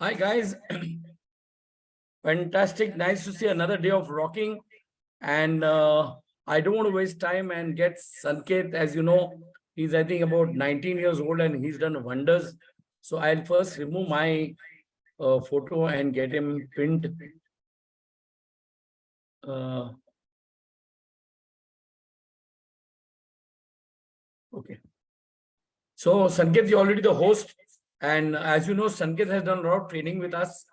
Hi guys, fantastic. Nice to see another day of rocking. And I don't want to waste time and get Sanket. As you know, he's I think about 19 years old and he's done wonders. So I'll first remove my photo and get him pinned. Okay. So Sanket, you're already the host. And as you know, Sanket has done a lot of training with us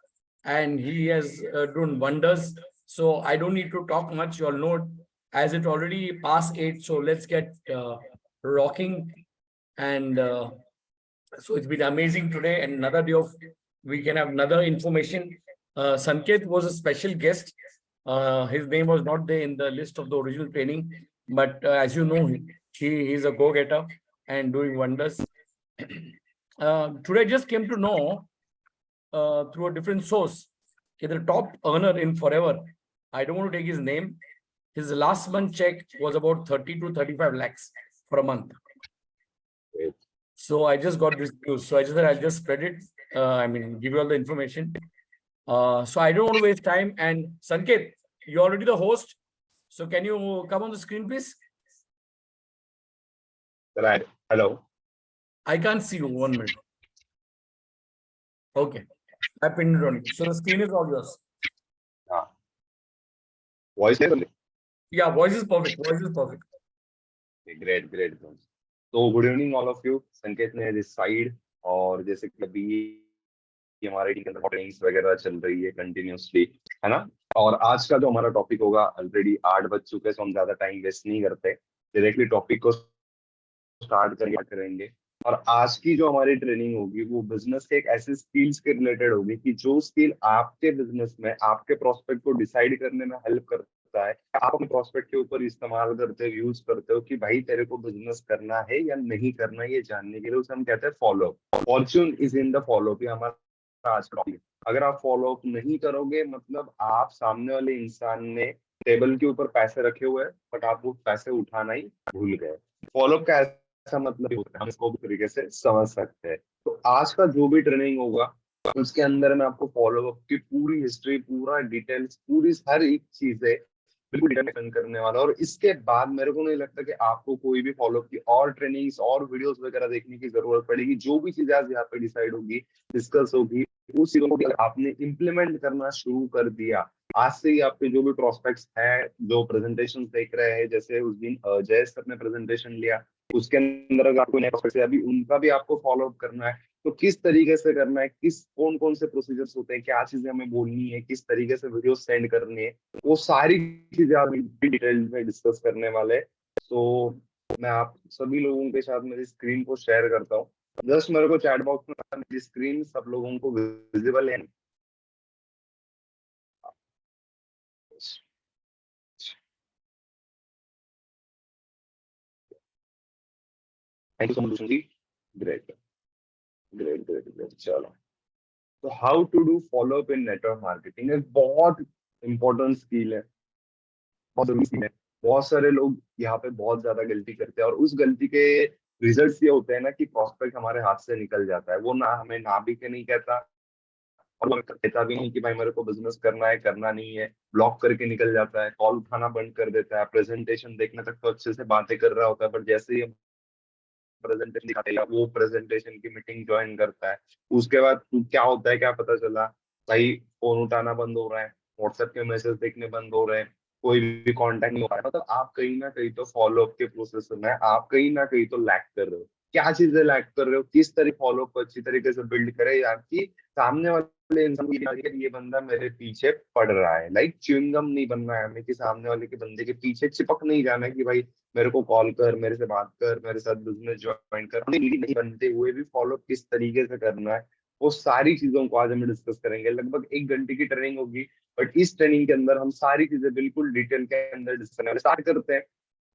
and he has done wonders. So I don't need to talk much. You all know as it already past 8. So let's get rocking. And so it's been amazing today and another day of we can have another information. Sanket was a special guest. His name was not there in the list of the original training, but as you know, he's a go-getter and doing wonders. Today I just came to know through a different source the top earner in Forever. I don't want to take his name. His last month check was about 30 to 35 lakhs for a month. Great. So I just got this news. So I just said I'll just spread it. Give you all the information. So I don't want to waste time. And Sanket, you're already the host. So can you come on the screen, please? Right. Hello. I can't see you. 1 minute. Okay. I pinned it on you. So the screen is all yours. Voice है only? Yeah, voice is perfect. Voice is perfect. Great, great. So good evening all of you. संकेत ने this side और जैसे कि अभी हमारे team के अंदर ट्रेनिंग्स वगैरह चल रही है कंटिन्यूसली, है ना। और आज का जो हमारा टॉपिक होगा, ऑलरेडी 8 बज चुके हैं, तो हम ज्यादा टाइम वेस्ट नहीं करते, डायरेक्टली टॉपिक को स्टार्ट करेंगे। और आज की जो हमारी ट्रेनिंग होगी वो बिजनेस के एक ऐसे स्किल्स के रिलेटेड होगी कि जो स्किल आपके बिजनेस में आपके प्रोस्पेक्ट को डिसाइड करने में हेल्प करता है। आप अपने प्रोस्पेक्ट के ऊपर इस्तेमाल करते हो, यूज करते हो कि भाई तेरे को बिजनेस करना है या नहीं करना, ये जानने के लिए उसे हम कहते हैं follow up. Fortune is in the follow up, हमारा आज का टॉपिक। अगर आप फॉलो अप नहीं करोगे मतलब आप सामने वाले इंसान ने टेबल के ऊपर पैसे रखे हुए हैं बट आप वो पैसे उठाना ही भूल गए। फॉलो अप का ऐसा मतलब होता है, हम इसको भी तरीके से समझ सकते हैं। तो आज का जो भी ट्रेनिंग होगा उसके अंदर मैं आपको फॉलो अप की पूरी हिस्ट्री, पूरा डिटेल्स, पूरी हर एक चीजें बिल्कुल डिटेल करने वाला। और इसके बाद मेरे को नहीं लगता कि आपको कोई भी फॉलो अप की और ट्रेनिंग्स और वीडियोस वगैरह देखने की जरूरत पड़ेगी। जो भी चीजें आज यहाँ पे डिसाइड होगी, डिस्कस होगी, उस चीजों को आपने इम्प्लीमेंट करना शुरू कर दिया, आज से ही आपके जो भी प्रोस्पेक्ट्स हैं, जो प्रेजेंटेशन देख रहे हैं, जैसे उस दिन जय सर ने प्रेजेंटेशन लिया, उसके अंदर अगर आपको नए प्रोस्पेक्ट्स है अभी उनका भी आपको फॉलो अप करना है, तो किस तरीके से करना है, किस कौन कौन से प्रोसीजर्स होते हैं, क्या चीजें हमें बोलनी है, किस तरीके से वीडियो सेंड करनी है, वो सारी चीजें आप डिटेल में डिस्कस करने वाले। तो मैं आप सभी लोगों के साथ मेरी स्क्रीन को शेयर करता हूँ। जस्ट मेरे को चैट बॉक्स में मेरी स्क्रीन सब लोगों को विजिबल है। थैंक यू सो मच जी। Great great great great. चलो, तो how to do follow up in network marketing एक बहुत इंपॉर्टेंट स्किल है, बहुत जरूरी स्किल है। बहुत सारे लोग यहाँ पे बहुत ज्यादा गलती करते हैं और उस गलती के रिजल्ट्स ये होते हैं ना कि प्रोस्पेक्ट हमारे हाथ से निकल जाता है। वो ना हमें ना भी के नहीं कहता और वो कहता भी नहीं कि भाई मेरे को बिजनेस करना है, करना नहीं है, ब्लॉक करके निकल जाता है, कॉल उठाना बंद कर देता है, प्रेजेंटेशन देखने तक तो अच्छे से बातें कर रहा होता है पर जैसे ही प्रेजेंटेशन दिखाते हैं वो प्रेजेंटेशन की मीटिंग ज्वाइन करता है, उसके बाद क्या होता है क्या पता चला, भाई फोन उठाना बंद हो रहा है, व्हाट्सएप के मैसेज देखने बंद हो रहे हैं, कोई भी कांटेक्ट नहीं हो रहा है। मतलब आप कहीं ना कहीं तो फॉलो अप के प्रोसेस में आप कहीं ना कहीं तो लैक कर रहे हो। क्या चीजें लैक कर रहे हो, किस तरह फॉलो अप अच्छी तरीके से बिल्ड करे यार कि सामने वाले इंसान को ये लगे कि ये बंदा मेरे पीछे पड़ रहा है। लाइक च्युइंगम नहीं बनना है हमें कि सामने वाले के बंदे के पीछे चिपक नहीं जाना है कि भाई मेरे को कॉल कर, मेरे से बात कर, मेरे साथ बिजनेस ज्वाइन कर। नहीं बनते हुए भी फॉलो किस तरीके से करना है, वो सारी चीजों को आज हम डिस्कस करेंगे। लगभग 1 घंटे की ट्रेनिंग होगी बट इस ट्रेनिंग के अंदर हम सारी चीजें बिल्कुल डिटेल के अंदर डिस्कस करेंगे। स्टार्ट करते हैं।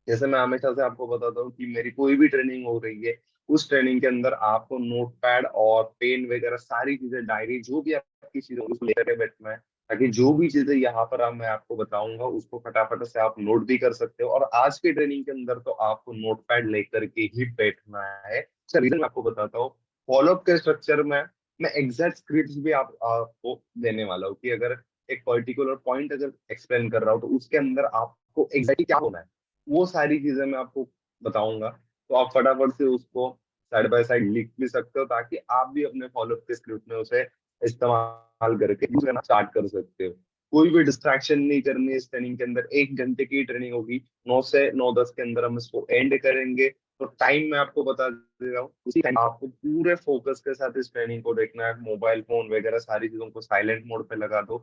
जैसे मैं हमेशा से आपको बताता हूँ कि मेरी कोई भी ट्रेनिंग हो रही है उस ट्रेनिंग के अंदर आपको नोट पैड और पेन वगैरह सारी चीजें, डायरी, जो भी आपकी चीजें उसको लेकर बैठना है ताकि जो भी चीजें यहाँ पर मैं आपको बताऊंगा उसको फटाफट से आप नोट भी कर सकते हो। और आज की ट्रेनिंग के अंदर तो आपको नोट पैड लेकर के ही बैठना है। अच्छा, रीजन आपको बताता हूँ। फॉलोअप के स्ट्रक्चर में मैं एग्जैक्ट स्क्रिप्ट्स भी आपको देने वाला हूँ कि अगर एक पर्टिकुलर पॉइंट अगर एक्सप्लेन कर रहा हूँ तो उसके अंदर आपको एग्जैक्टली क्या होना है, वो सारी चीजें मैं आपको बताऊंगा। तो आप फटाफट से उसको साइड बाय साइड लिख भी सकते हो ताकि आप भी अपने फॉलोअप के स्क्रिप्ट में उसे इस्तेमाल करके यूज करना स्टार्ट कर सकते हो। कोई भी डिस्ट्रैक्शन नहीं करनी है इस ट्रेनिंग के अंदर। 1 घंटे की ट्रेनिंग होगी, 9 से 9:10 के अंदर हम इसको एंड करेंगे। तो टाइम मैं आपको बता दे रहा हूँ, उसी टाइम आपको पूरे फोकस के साथ इस ट्रेनिंग को देखना है। मोबाइल फोन वगैरह सारी चीजों को साइलेंट मोड पे लगा दो।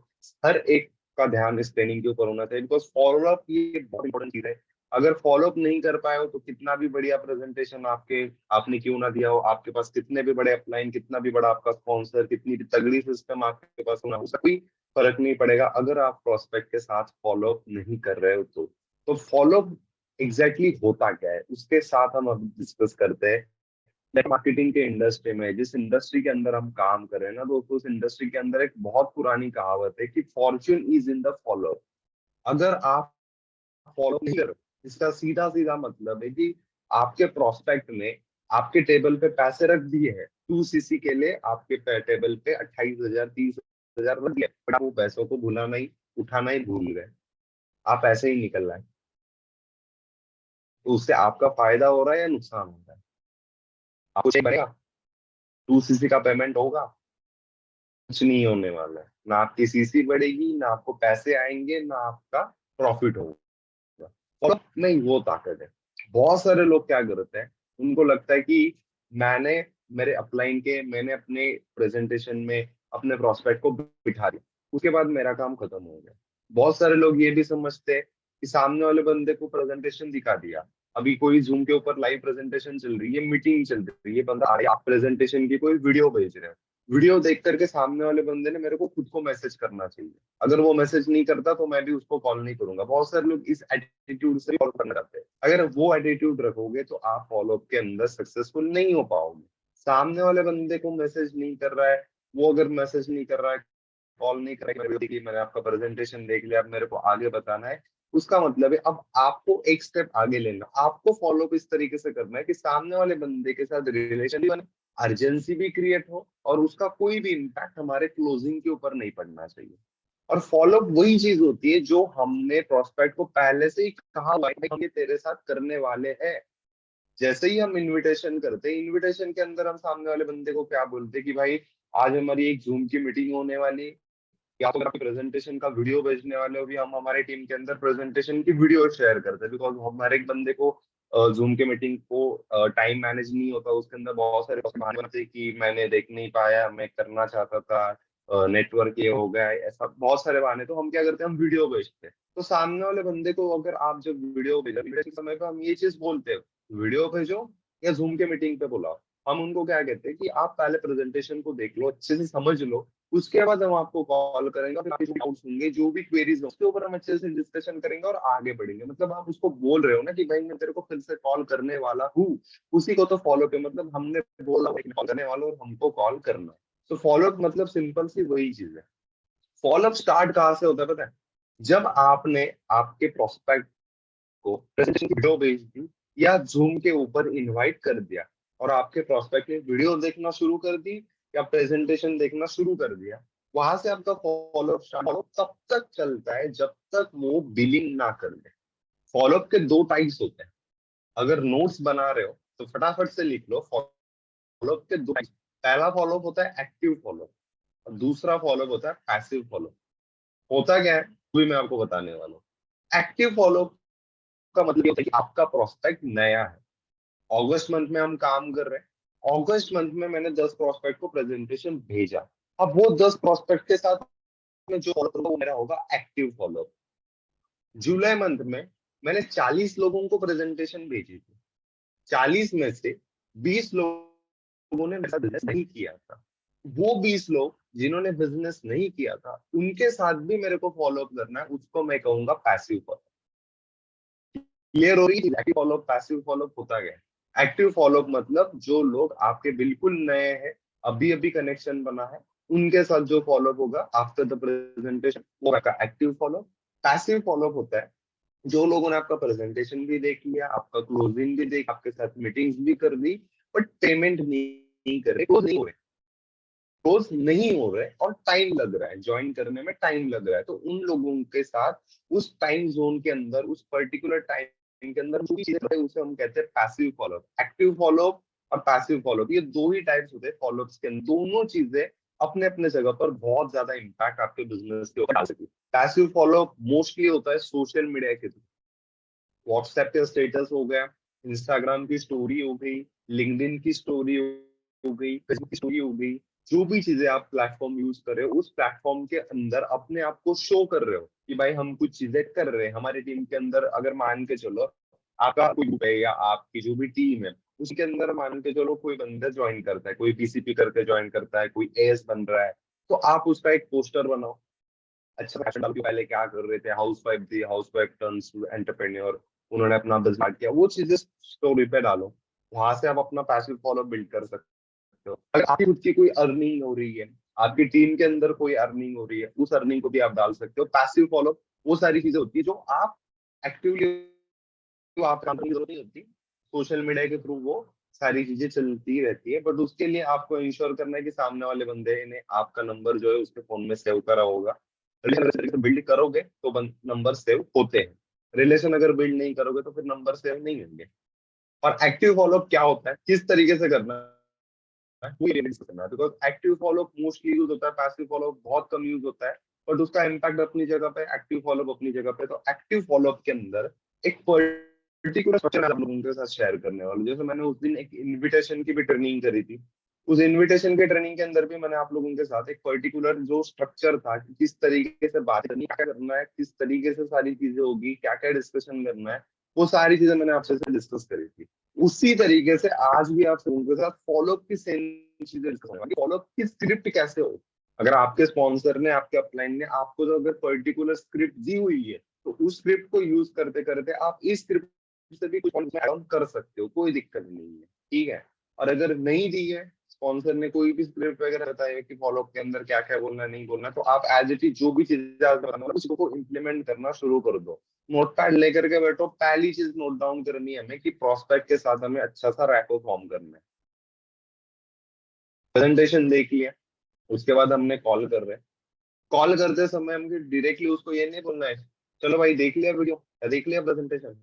हर एक का ध्यान इस ट्रेनिंग के ऊपर होना चाहिए, बिकॉज फॉलो अप ये बहुत इंपॉर्टेंट चीज है। अगर फॉलो अप नहीं कर पाए हो तो कितना भी बढ़िया प्रेजेंटेशन आपने क्यों ना दिया हो, आपके पास कितने भी बड़े अपलाइन, कितना भी बड़ा आपका स्पॉन्सर, कितनी भी तगड़ी सिस्टम आपके पास होना, उसका कोई फर्क नहीं पड़ेगा अगर आप प्रोस्पेक्ट के साथ फॉलो अप नहीं कर रहे हो। तो फॉलो अप एग्जैक्टली होता क्या है उसके साथ हम अब डिस्कस करते हैं। नेट मार्केटिंग के इंडस्ट्री में, जिस इंडस्ट्री के अंदर हम काम कर रहे हैं ना दोस्तों, उस इंडस्ट्री के अंदर एक बहुत पुरानी कहावत है कि Fortune is in the follow. अगर आप फॉलो नहीं कर रहे, इसका सीधा सीधा मतलब है कि आपके प्रोस्पेक्ट ने आपके टेबल पे पैसे रख दिए हैं 2 सीसी के लिए, आपके टेबल पे 28,000 30,000 रख दिए, बट आप वो पैसों को भुलाना ही उठाना ही भूल गए। आप ऐसे ही निकल रहे हैं। तो उससे आपका फायदा हो रहा है या नुकसान हो रहा है? आपको चाहिए बढ़ेगा, 2 सीसी का पेमेंट होगा, कुछ नहीं होने वाला है। ना आपकी सीसी बढ़ेगी, ना आपको पैसे आएंगे, ना आपका प्रॉफिट होगा। और नहीं, वो ताकत है। बहुत सारे लोग क्या करते हैं, उनको लगता है कि मैंने मेरे अपलाइन के मैंने अपने प्रेजेंटेशन में अपने प्रोस्पेक्ट को बिठा दिया, उसके बाद मेरा काम खत्म हो गया। बहुत सारे लोग ये भी समझते हैं कि सामने वाले बंदे को प्रेजेंटेशन दिखा दिया, अभी कोई जूम के ऊपर लाइव प्रेजेंटेशन चल रही है, मीटिंग चल रही है, बंदा आ रहा है, आप प्रेजेंटेशन की कोई वीडियो भेज रहे हैं, वीडियो देख करके सामने वाले बंदे ने मेरे को खुद को मैसेज करना चाहिए। अगर वो मैसेज नहीं करता तो मैं भी उसको कॉल नहीं करूंगा। बहुत सारे लोग इस एटीट्यूड से फॉलो करना चाहते हैं। अगर वो एटीट्यूड रखोगे तो आप फॉलो अप के अंदर सक्सेसफुल नहीं हो पाओगे। सामने वाले बंदे को मैसेज नहीं कर रहा है, वो अगर मैसेज नहीं कर रहा है, कॉल नहीं कर रहा है कि मैंने आपका प्रेजेंटेशन देख लिया, अब मेरे को आगे बताना है, उसका मतलब है अब आपको एक स्टेप आगे लेना, आपको फॉलो अप इस तरीके से करना है कि सामने वाले बंदे के साथ रिलेशन भी बने, अर्जेंसी भी क्रिएट हो, और उसका कोई भी इम्पैक्ट हमारे क्लोजिंग के ऊपर नहीं पड़ना चाहिए। और फॉलो अप वही चीज होती है जो हमने प्रोस्पेक्ट को पहले से ही कहा हुआ है कि हम ये तेरे साथ करने वाले हैं। जैसे ही हम इनविटेशन करते हैं, इनविटेशन के अंदर हम सामने वाले बंदे को क्या बोलते हैं कि भाई आज हमारी एक जूम की मीटिंग होने वाली है, या तो अगर आप प्रेजेंटेशन का वीडियो भेजने वाले हो भी, हम हमारे टीम के अंदर प्रेजेंटेशन की वीडियो शेयर करते हैं, बिकॉज हमारे एक बंदे को जूम के मीटिंग को टाइम मैनेज नहीं होता, उसके अंदर बहुत सारे बहाने बनते हैं कि मैंने देख नहीं पाया, मैं करना चाहता था, नेटवर्क ये हो गया है, ऐसा बहुत सारे बहाने। तो हम क्या करते हैं, हम वीडियो भेजते हैं। तो सामने वाले बंदे को अगर आप जब वीडियो भेजो, वीडियो के समय पे हम ये चीज बोलते हैं, वीडियो भेजो या जूम के मीटिंग पे बुलाओ। हम उनको क्या कहते हैं कि आप पहले प्रेजेंटेशन को देख लो, अच्छे से समझ लो, उसके बाद हम आपको कॉल करेंगे, फिर आपके डाउट्स होंगे, जो भी क्वेरीज हो उसके ऊपर हम अच्छे से डिस्कशन करेंगे और आगे बढ़ेंगे। मतलब आप उसको बोल रहे हो ना कि भाई मैं तेरे को फिर से कॉल करने वाला हूँ, उसी को तो फॉलो पे, मतलब हमने बोला कॉल करने वाला और हमको कॉल करना है। तो फॉलो अप मतलब सिंपल सी वही चीज है। फॉलो अप स्टार्ट कहाँ से होता है पता है? जब आपने आपके प्रोस्पेक्ट को प्रेजेंटेशन की वीडियो भेज दी या जूम के ऊपर इनवाइट कर दिया, और आपके प्रोस्पेक्ट ने वीडियो देखना शुरू कर दी या प्रेजेंटेशन देखना शुरू कर दिया, वहां से आपका फॉलोअप स्टार्ट हो, तब तक चलता है जब तक वो बिलिंग ना कर दे। फॉलोअप के 2 टाइप्स होते हैं। अगर नोट्स बना रहे हो तो फटाफट से लिख लो, फॉलोअप के 2 टाइप्स। पहला फॉलोअप होता है एक्टिव फॉलोअप, और दूसरा फॉलोअप होता है पैसिव फॉलोअप। होता क्या है वो भी मैं आपको बताने वाला हूँ। एक्टिव फॉलोअप का मतलब ये होता है कि आपका प्रोस्पेक्ट नया है। अगस्त मंथ में हम काम कर रहे हैं, अगस्त मंथ में मैंने 10 प्रोस्पेक्ट को प्रेजेंटेशन भेजा। अब वो 10 प्रोस्पेक्ट के साथ में जो फॉलो करूंगा वो मेरा होगा एक्टिव फॉलो। जुलाई मंथ में मैंने 40 लोगों को प्रेजेंटेशन भेजी थी, 40 में से 20 लोगों ने मेरे साथ बिजनेस नहीं किया था। वो 20 लोग जिन्होंने बिजनेस नहीं किया था उनके साथ भी मेरे को फॉलो अप करना है, उसको मैं कहूंगा पैसिव फॉलो। क्लियर हो रही है एक्टिव फॉलो पैसिव फॉलो होता गया? एक्टिव फॉलो मतलब जो लोग आपके बिल्कुल नए हैं, अभी अभी कनेक्शन बना है, उनके साथ जो फॉलो होगा आफ्टर द प्रेजेंटेशन, वो आपका एक्टिव फॉलो। पैसिव फॉलो होता है जो लोगों ने आपका प्रेजेंटेशन भी देख लिया, आपका क्लोजिंग भी देख, आपके साथ मीटिंग्स भी कर दी, बट पेमेंट नहीं कर रहे, क्लोज नहीं हो रहे। क्लोज नहीं हो रहे और टाइम लग रहा है, ज्वाइन करने में टाइम लग रहा है, तो उन लोगों के साथ उस टाइम जोन के अंदर, उस पर्टिकुलर टाइम के अंदर जो भी चीजें होती है, उसे हम कहते हैं पैसिव फॉलोअप। एक्टिव फॉलोअप और पैसिव फॉलोअप, ये दो ही टाइप्स होते हैं फॉलोअप्स के अंदर। दोनों चीजें अपने अपने जगह पर बहुत ज्यादा इम्पैक्ट आपके बिजनेस के ऊपर डाल सकती है। पैसिव फॉलोअप मोस्टली होता है सोशल मीडिया के थ्रू, व्हाट्सएप के स्टेटस हो गया, इंस्टाग्राम की स्टोरी हो गई, लिंक्डइन की स्टोरी हो गई, फेसबुक की स्टोरी हो गई, जो भी चीजें आप प्लेटफॉर्म यूज कर रहे हो उस प्लेटफॉर्म के अंदर अपने आप को शो कर रहे हो कि भाई हम कुछ चीजें कर रहे हैं। हमारी टीम के अंदर अगर मान के चलो आपका कोई ग्रुप है या आपकी जो भी टीम है उसके अंदर मान के चलो कोई बंदा ज्वाइन करता है, कोई पीसीपी करके ज्वाइन करता है, कोई एएस बन रहा है, तो आप उसका एक पोस्टर बनाओ, अच्छा फैशन डाल के पहले क्या कर रहे थे, हाउस वाइफ थी, house wife turns to entrepreneur, उन्होंने अपना बिजनेस स्टार्ट किया, वो चीजें स्टोरी पे डालो। वहां से आप अपना पैसिव फॉलो बिल्ड कर सकते हो। अगर आपकी खुद की कोई अर्निंग हो रही है, आपकी टीम के अंदर कोई अर्निंग हो रही है, उस अर्निंग को भी आप डाल सकते हो। पैसिव फॉलो वो सारी चीजें होती है जो आप एक्टिवली, तो आप काम करने की जरूरत नहीं होती, सोशल मीडिया के थ्रू वो सारी चीजें चलती रहती है। बट उसके लिए आपको इंश्योर करना है कि सामने वाले बंदे ने आपका नंबर जो है उसके फोन में सेव करा होगा। रिलेशन बिल्ड करोगे तो नंबर सेव होते हैं, रिलेशन अगर बिल्ड नहीं करोगे तो फिर नंबर सेव नहीं होंगे। और एक्टिव फॉलोअप क्या होता है, किस तरीके से करना है, वो रियलाइज करना है। Because active follow up mostly use होता है, पैसिव फॉलोअप बहुत कम यूज होता है, बट उसका इम्पैक्ट अपनी जगह पे, एक्टिव फॉलोअप अपनी जगह पे। तो एक्टिव फॉलोअप के अंदर एक पर्टिकुलर स्ट्रक्चर मैं आप लोगों के साथ शेयर करने वाला हूं। जैसे मैंने उस दिन एक इनविटेशन की भी ट्रेनिंग करी थी, उस इनविटेशन के ट्रेनिंग के अंदर भी मैंने आप लोगों के साथ एक पर्टिकुलर जो स्ट्रक्चर था कि किस तरीके से बात करनी, क्या करना है, किस तरीके से सारी चीजें होगी, क्या क्या डिस्कशन करना है, वो सारी चीजें मैंने आपसे डिस्कस करी थी। उसी तरीके से आज भी आप लोगों के साथ फॉलोअप की सेम चीजें डिस्कस करेंगे। फॉलोअप की स्क्रिप्ट कैसे हो, अगर आपके स्पॉन्सर ने, आपके अपलाइन ने आपको जो अगर पर्टिकुलर स्क्रिप्ट दी हुई है, तो उस स्क्रिप्ट को यूज करते करते आप इस स्क्रिप्ट से भी कुछ ऐड ऑन कर सकते हो, कोई दिक्कत नहीं है, ठीक है। और अगर नहीं दी है, स्पॉन्सर ने कोई भी स्क्रिप्ट वगैरह बताया कि फॉलोअप के अंदर क्या क्या बोलना है, नहीं बोलना है, तो आप एज इट इज जो भी चीजें आप बताना उसको इम्प्लीमेंट करना शुरू कर दो। नोटपैड लेकर के बैठो, पहली चीज नोट डाउन करनी है हमें कि प्रोस्पेक्ट के साथ हमें अच्छा सा रैपो फॉर्म करना है। प्रेजेंटेशन देख लिया, उसके बाद हमने कॉल कर रहे हैं, कॉल करते समय हमें डायरेक्टली उसको ये नहीं बोलना है चलो भाई देख लिया वीडियो या देख लिया प्रेजेंटेशन,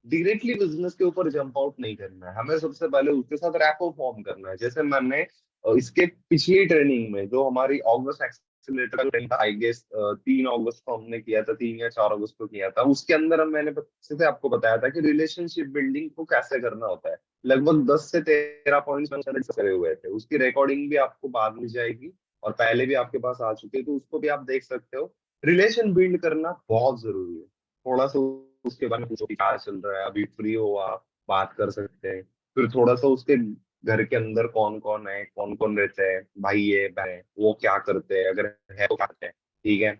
डायरेक्टली बिजनेस के ऊपर जंप आउट नहीं करना है हमें। सबसे पहले उसके साथ रैपो फॉर्म करना है। जैसे मैंने इसके पिछली ट्रेनिंग में जो हमारी ऑगस्ट एक्सीलरेटर का ट्रेनिंग था, आई गेस 3 अगस्त को हमने किया था, 3 या 4 अगस्त को किया था, उसके अंदर मैंने अच्छे से आपको बताया था कि रिलेशनशिप बिल्डिंग को कैसे करना होता है। लगभग 10 से 13 पॉइंट्स मैंने करे हुए थे, उसकी रिकॉर्डिंग भी आपको बाद में जाएगी और पहले भी आपके पास आ चुके हैं, तो उसको भी आप देख सकते हो। रिलेशन बिल्ड करना बहुत जरूरी है। थोड़ा सा उसके बारे में पूछो कि क्या चल रहा है, अभी फ्री हो आप बात कर सकते हैं। फिर थोड़ा सा उसके घर के अंदर कौन कौन है, कौन कौन रहते हैं, भाई है बहन है, वो क्या करते हैं, अगर है तो क्या करते हैं, ठीक है।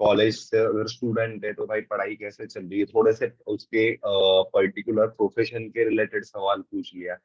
कॉलेज से अगर स्टूडेंट है तो भाई पढ़ाई कैसे चल रही है, थोड़े से उसके पर्टिकुलर प्रोफेशन के रिलेटेड सवाल पूछ लिया।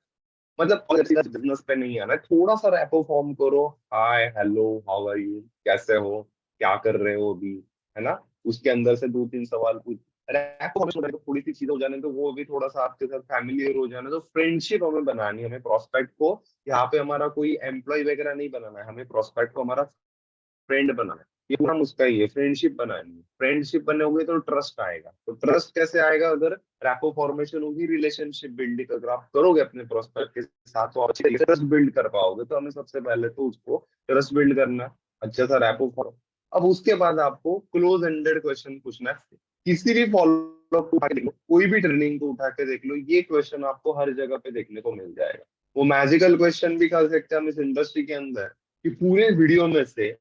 मतलब बिजनेस पे नहीं आना है, थोड़ा सा रैपो फॉर्म करो, hi hello how are you, कैसे हो, क्या कर रहे हो अभी, है ना। उसके अंदर से 2-3 सवाल पूछ, रैपो फॉर्म तो थोड़ी सी चीजें हो जाने तो वो भी थोड़ा सा आपके साथ फैमिलियर हो जाना। तो फ्रेंडशिप हमें बनानी है, हमें प्रोस्पेक्ट को यहाँ पे हमारा कोई एम्प्लॉय वगैरह नहीं बनाना है, हमें प्रोस्पेक्ट को हमारा फ्रेंड बनाना है। ये पूरा उसका ही है, फ्रेंडशिप बनानी है। फ्रेंडशिप बनोगे तो ट्रस्ट आएगा, तो ट्रस्ट कैसे आएगा, अगर रैपो फॉर्मेशन होगी, रिलेशनशिप बिल्डिंग अगर आप करोगे अपने प्रोस्पेक्ट के साथ तो अच्छी तरीके से ट्रस्ट बिल्ड कर पाओगे। तो हमें सबसे पहले तो उसको ट्रस्ट बिल्ड करना है, अच्छा सा रैपो फॉर्म। अब उसके बाद आपको क्लोज एंडेड क्वेश्चन पूछना है। किसी भी फॉलो को उठा के देख लो, कोई भी ट्रेनिंग को उठा के देख लो, ये क्वेश्चन आपको हर जगह पे देखने को मिल जाएगा। वो मैजिकल क्वेश्चन भी कर सकते हैं हम इस इंडस्ट्री के अंदर कि पूरे वीडियो में से,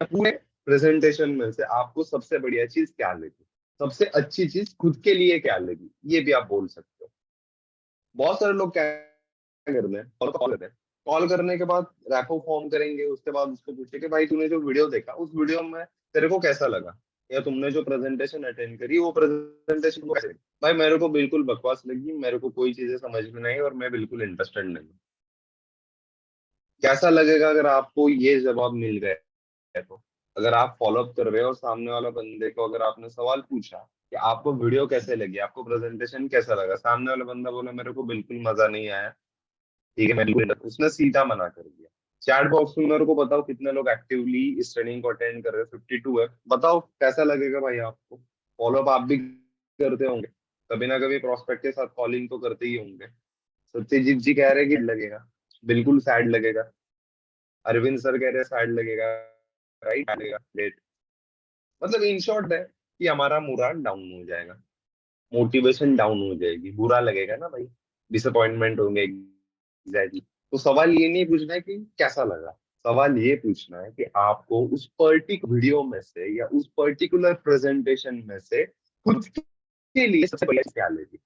पूरे प्रेजेंटेशन में से आपको सबसे बढ़िया चीज क्या लगी, सबसे अच्छी चीज खुद के लिए क्या लगी, ये भी आप बोल सकते हो। बहुत सारे लोग क्या करते हैं, कॉल करते हैं, कॉल करने के बाद रैपो फॉर्म करेंगे, उसके बाद उसको पूछे कि भाई तूने जो वीडियो देखा उस वीडियो में तेरे को कैसा लगा, या तुमने जो प्रेजेंटेशन अटेंड करी वो प्रेजेंटेशन को कैसे लगी? भाई मेरे को बिल्कुल बकवास लगी, मेरे को कोई चीजें समझ में नहीं और मैं बिल्कुल इंटरेस्टेड नहीं हूँ। कैसा लगेगा अगर आपको ये जवाब मिल गया है तो? अगर आप फॉलो अप कर रहे हो और सामने वाला बंदे को अगर आपने सवाल पूछा कि आपको वीडियो कैसे लगी, आपको प्रेजेंटेशन कैसा लगा, सामने वाला बंदा बोला मेरे को बिल्कुल मजा नहीं आया, ठीक है मैं बिल्कुल उसने सीधा मना कर दिया। चैट बॉक्स में मेरे को बताओ कितने लोग एक्टिवली इस ट्रेनिंग को अटेंड कर रहे हैं, 52 है। बताओ कैसा लगेगा भाई आपको? फॉलो अप आप भी करते होंगे, कभी ना कभी प्रोस्पेक्ट के साथ कॉलिंग तो करते ही होंगे। सत्यजीत जी कह रहे हैं कि लगेगा, बिल्कुल सैड लगेगा। अरविंद सर कह रहे हैं सैड लगेगा, राइट लगेगा लेट। मतलब इन शॉर्ट है कि हमारा मोराल डाउन हो जाएगा, मोटिवेशन डाउन हो जाएगी, बुरा लगेगा ना भाई, डिसअपॉइंटमेंट होंगे एग्जैक्टली। तो सवाल ये नहीं पूछना है कि कैसा लगा, सवाल ये पूछना है कि आपको उस पर्टिकुलर वीडियो में से या उस पर्टिकुलर प्रेजेंटेशन में से खुद के लिए सबसे बढ़िया चीज क्या लगी।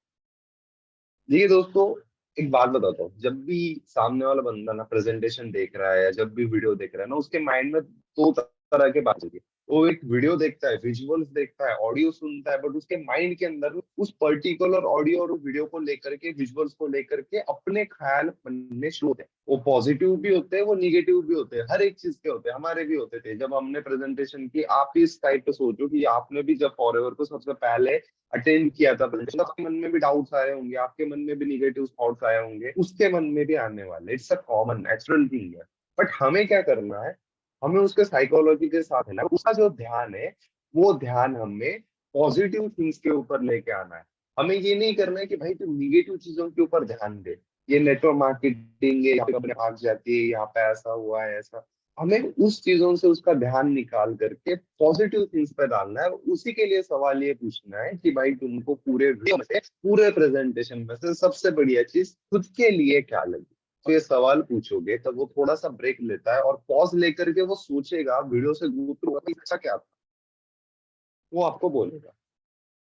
देखिए दोस्तों, एक बात बताता हूँ, जब भी सामने वाला बंदा ना प्रेजेंटेशन देख रहा है या जब भी वीडियो देख रहा है ना, उसके माइंड में दो तरह के बात होती है। वो एक वीडियो देखता है, विजुअल्स देखता है, ऑडियो सुनता है, बट उसके माइंड के अंदर उस पर्टिकुलर ऑडियो और वीडियो को लेकर के, विजुअल्स को लेकर के अपने ख्याल बनने शुरू होते हैं। वो पॉजिटिव भी होते हैं, वो निगेटिव भी होते हैं, हर एक चीज के होते हैं। हमारे भी होते थे जब हमने प्रेजेंटेशन की। आप इस टाइप पे सोचो कि आपने भी जब फॉरएवर को सबसे पहले अटेंड किया था presentation, आपके मन में भी डाउट्स आए होंगे, आपके मन में भी निगेटिव थॉट्स आए होंगे, उसके मन में भी आने वाले, it's a common natural thing है। बट हमें क्या करना है, हमें उसके साइकोलॉजी के साथ है ना, उसका जो ध्यान है वो ध्यान हमें पॉजिटिव थिंग्स के ऊपर लेके आना है। हमें ये नहीं करना है कि भाई तू निगेटिव चीजों के ऊपर ध्यान दे, ये नेटवर्क मार्केटिंग है, यहाँ पे कंपनी भाग जाती है, यहाँ पे ऐसा हुआ है ऐसा। हमें उस चीजों से उसका ध्यान निकाल करके पॉजिटिव थिंग्स पे डालना है। और उसी के लिए सवाल ये पूछना है कि भाई तुमको पूरे वीडियो में से, पूरे प्रेजेंटेशन में से सबसे बढ़िया चीज खुद के लिए क्या लगी। तो ये सवाल पूछोगे तब वो थोड़ा सा ब्रेक लेता है और पॉज लेकर के वो सोचेगा, वीडियो से गो थ्रू अच्छा क्या था, वो आपको बोलेगा।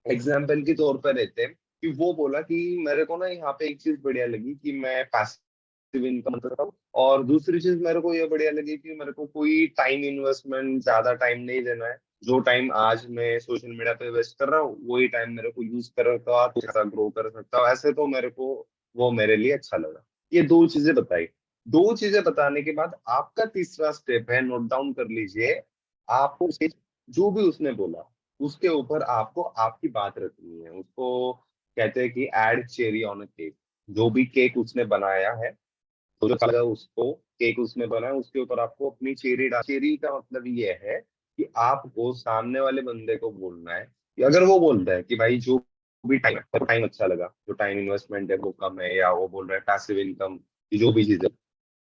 एग्जाम्पल के तौर पर लेते हैं कि वो बोला कि मेरे को ना यहाँ पे एक चीज बढ़िया लगी कि मैं पैसिव इनकम करता हूँ, और दूसरी चीज मेरे को ये बढ़िया लगी कि मेरे को कोई टाइम इन्वेस्टमेंट, ज्यादा टाइम नहीं देना है। जो टाइम आज मैं सोशल मीडिया पे वेस्ट कर रहा हूँ वही टाइम मेरे को यूज कर सकता हूँ, अच्छा ग्रो कर सकता हूँ ऐसे। तो मेरे को वो मेरे लिए अच्छा लगा। ये दो चीजें बताई। दो चीजें बताने के बाद आपका तीसरा स्टेप है, नोट डाउन कर लीजिए। आपको जो भी उसने बोला उसके ऊपर आपको आपकी बात रखनी है। उसको कहते हैं कि add cherry on a cake. जो भी केक उसने बनाया है, तो जो लगा उसको केक उसने बनाया, उसके ऊपर आपको अपनी चेरी डाल। चेरी का मतलब ये है कि आपको सामने वाले बंदे को बोलना है कि अगर वो बोलता है कि भाई जो भी टाइम टाइम अच्छा लगा, जो टाइम इन्वेस्टमेंट है वो कम है, या वो बोल रहा है पैसिव इनकम की जो भी चीज है,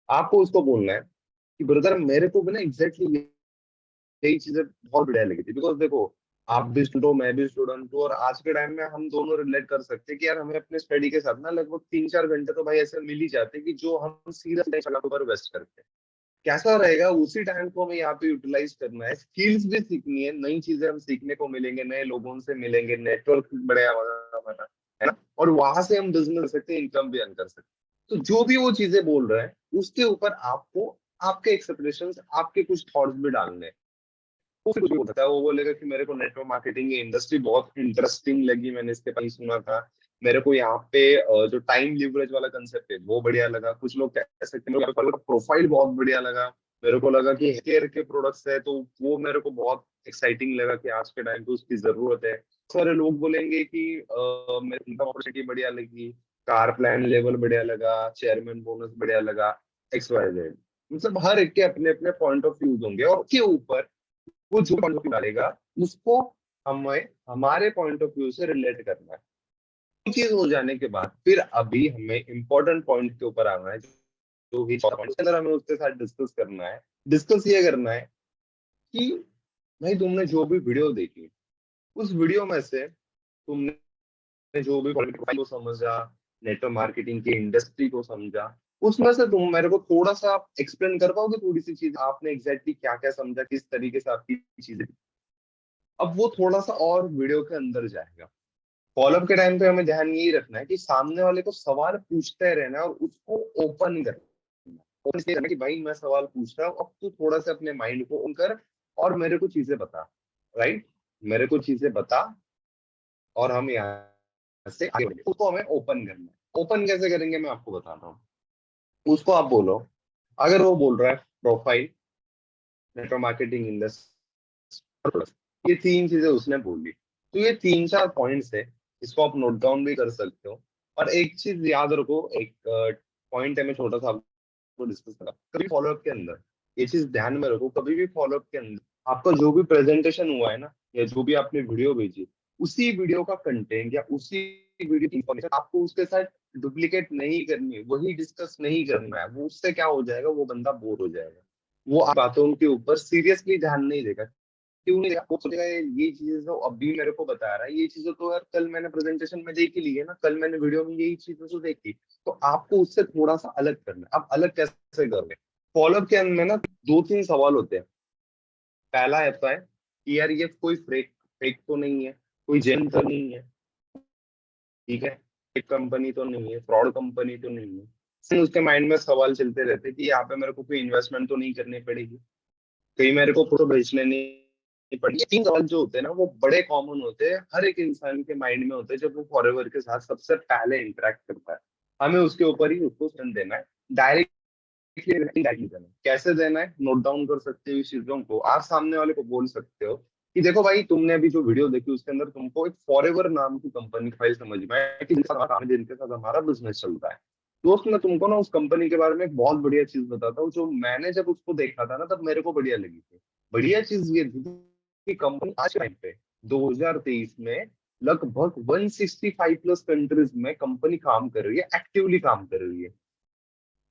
आपको उसको बोलना है कि ब्रदर मेरे को भी ना एग्जैक्टली यही चीजें बहुत बढ़िया लगी थी। बिकॉज देखो, आप भी स्टूडेंट हो, मैं भी स्टूडेंट हूँ, और आज के टाइम में हम दोनों रिलेट कर सकते हैं कि यार हमें अपने स्टडी के साथ ना लगभग 3-4 घंटे तो भाई ऐसे मिल ही जाते हैं कि जो हम सीरियस पर वेस्ट करते हैं। कैसा रहेगा उसी टाइम को हमें यहाँ पे यूटिलाइज करना है, स्किल्स भी सीखनी है, नई चीजें हम सीखने को मिलेंगे, नए लोगों से मिलेंगे, नेटवर्क बढ़िया होगा हमारा, है ना। और वहां से हम बिजनेस कर सकते हैं, इनकम भी अर्न कर सकते हैं। तो जो भी वो चीजें बोल रहे हैं उसके ऊपर आपको आपके एक्सपेक्टेशंस, आपके कुछ थॉट्स भी डालने हैं। वो फिर कुछ भी हो सकता है। वो बोलेगा कि मेरे को नेटवर्क मार्केटिंग की इंडस्ट्री बहुत इंटरेस्टिंग लगी, मैंने इसके पहले सुना था, मेरे को यहाँ पे जो टाइम लिवरेज वाला कंसेप्ट है वो बढ़िया लगा। कुछ लोग कह सकते हैं प्रोफाइल बहुत बढ़िया लगा, मेरे को लगा कि केयर के प्रोडक्ट्स है तो वो मेरे को बहुत एक्साइटिंग लगा कि आज के टाइम पे उसकी जरूरत है। सारे लोग बोलेंगे कि मेरे इनकम अपॉर्चुनिटी बढ़िया लगी, कार प्लान लेवल बढ़िया लगा, चेयरमैन बोनस बढ़िया लगा, एक्स वाई जेड। मतलब हर एक के अपने अपने पॉइंट ऑफ व्यूज होंगे, और उसके ऊपर वो जो पॉइंट ऑफ व्यू डालेगा उसको हमें हमारे पॉइंट ऑफ व्यू से रिलेट करना है। ये चीज हो जाने के बाद फिर अभी हमें इंपॉर्टेंट पॉइंट के ऊपर आना है, जो भी पॉइंट उसके अंदर हमें उसके साथ डिस्कस करना है। डिस्कस ये करना है कि भाई तुमने जो भी वीडियो देखी, उस वीडियो में से तुमने जो भी प्रोफाइल को समझा, नेटवर्क मार्केटिंग की इंडस्ट्री को समझा, उसमें से तुम मेरे को थोड़ा सा एक्सप्लेन कर पाओगे, थोड़ी सी चीज आपने एग्जैक्टली क्या क्या समझा, किस तरीके से आपकी चीजें। अब वो थोड़ा सा और वीडियो के अंदर जाएगा। फॉलोअप के टाइम पे हमें ध्यान यही रखना है कि सामने वाले को सवाल पूछते रहना है और उसको ओपन करना। ओपन इसलिए करना कि भाई मैं सवाल पूछ रहा हूँ, अब तू थोड़ा सा अपने माइंड को ओपन कर और मेरे को चीजें बता। राइट, मेरे को चीजें बता और हम यहाँ से आगे बढ़े। उसको हमें ओपन करना है। ओपन कैसे करेंगे मैं आपको बताता हूँ। उसको आप बोलो, अगर वो बोल रहा है प्रोफाइल, नेटवर्क मार्केटिंग, ये तीन चीजें उसने बोली, तो ये 3-4 पॉइंट्स है, इसको आप नोट डाउन भी कर सकते हो। और एक चीज याद रखो, एक पॉइंट है, मैं छोटा सा आपको डिस्कस करा। कभी फॉलोअप के अंदर ये चीज ध्यान में रखो, कभी भी फॉलोअप के अंदर आपका जो भी प्रेजेंटेशन हुआ है ना, या जो भी आपने वीडियो भेजी, उसी वीडियो का कंटेंट या उसी वीडियो की इंफॉर्मेशन आपको उसके साथ डुप्लीकेट नहीं करनी है, वही डिस्कस नहीं करना है। वो उससे क्या हो जाएगा, वो बंदा बोर हो जाएगा, वो आप बातों के ऊपर सीरियसली ध्यान नहीं देगा। क्यों नहीं देगा? वो सोचेगा ये चीजें तो अभी मेरे को बता रहा है, ये चीजें तो यार कल मैंने प्रेजेंटेशन में देख ही ली है ना, कल मैंने वीडियो में यही चीजें तो देखी। तो आपको उससे थोड़ा सा अलग करना है। आप अलग कैसे कर रहे हैं? फॉलोअप के अंदर ना दो तीन सवाल होते हैं। पहला ऐसा है कि यार ये कोई फेक फेक तो नहीं है, कोई जेन तो नहीं है, ठीक है, फेक कंपनी तो नहीं है, फ्रॉड कंपनी तो नहीं है। फिर उसके माइंड में सवाल चलते रहते हैं कि यहाँ पे मेरे को कोई इन्वेस्टमेंट तो नहीं करनी पड़ेगी, कहीं मेरे को फोटो भेजने नहीं पड़ेगी। ये तीन सवाल जो होते हैं ना, वो बड़े कॉमन होते हैं, हर एक इंसान के माइंड में होते हैं जब वो फॉरेवर के साथ सबसे पहले इंटरेक्ट करता है। हमें उसके ऊपर ही उसको सन देना है, डायरेक्ट देना है। कैसे देना है, नोट डाउन कर सकते हो इस चीजों को। आप सामने वाले को बोल सकते हो कि देखो भाई, तुमने अभी जो वीडियो देखी उसके अंदर तुमको एक फॉरएवर नाम की कंपनी फाइल समझ में आया कि जिनके साथ जिनके साथ हमारा बिजनेस चलता है। दोस्त, मैं तुमको ना उस कंपनी के बारे में एक बहुत बढ़िया चीज बताता हूँ, जो मैंने जब उसको देखा था ना, तब मेरे को बढ़िया लगी थी। बढ़िया चीज ये थी कि कंपनी आज के टाइम पे 2023 में लगभग 165 प्लस कंट्रीज में कंपनी काम कर रही है, एक्टिवली काम कर रही है।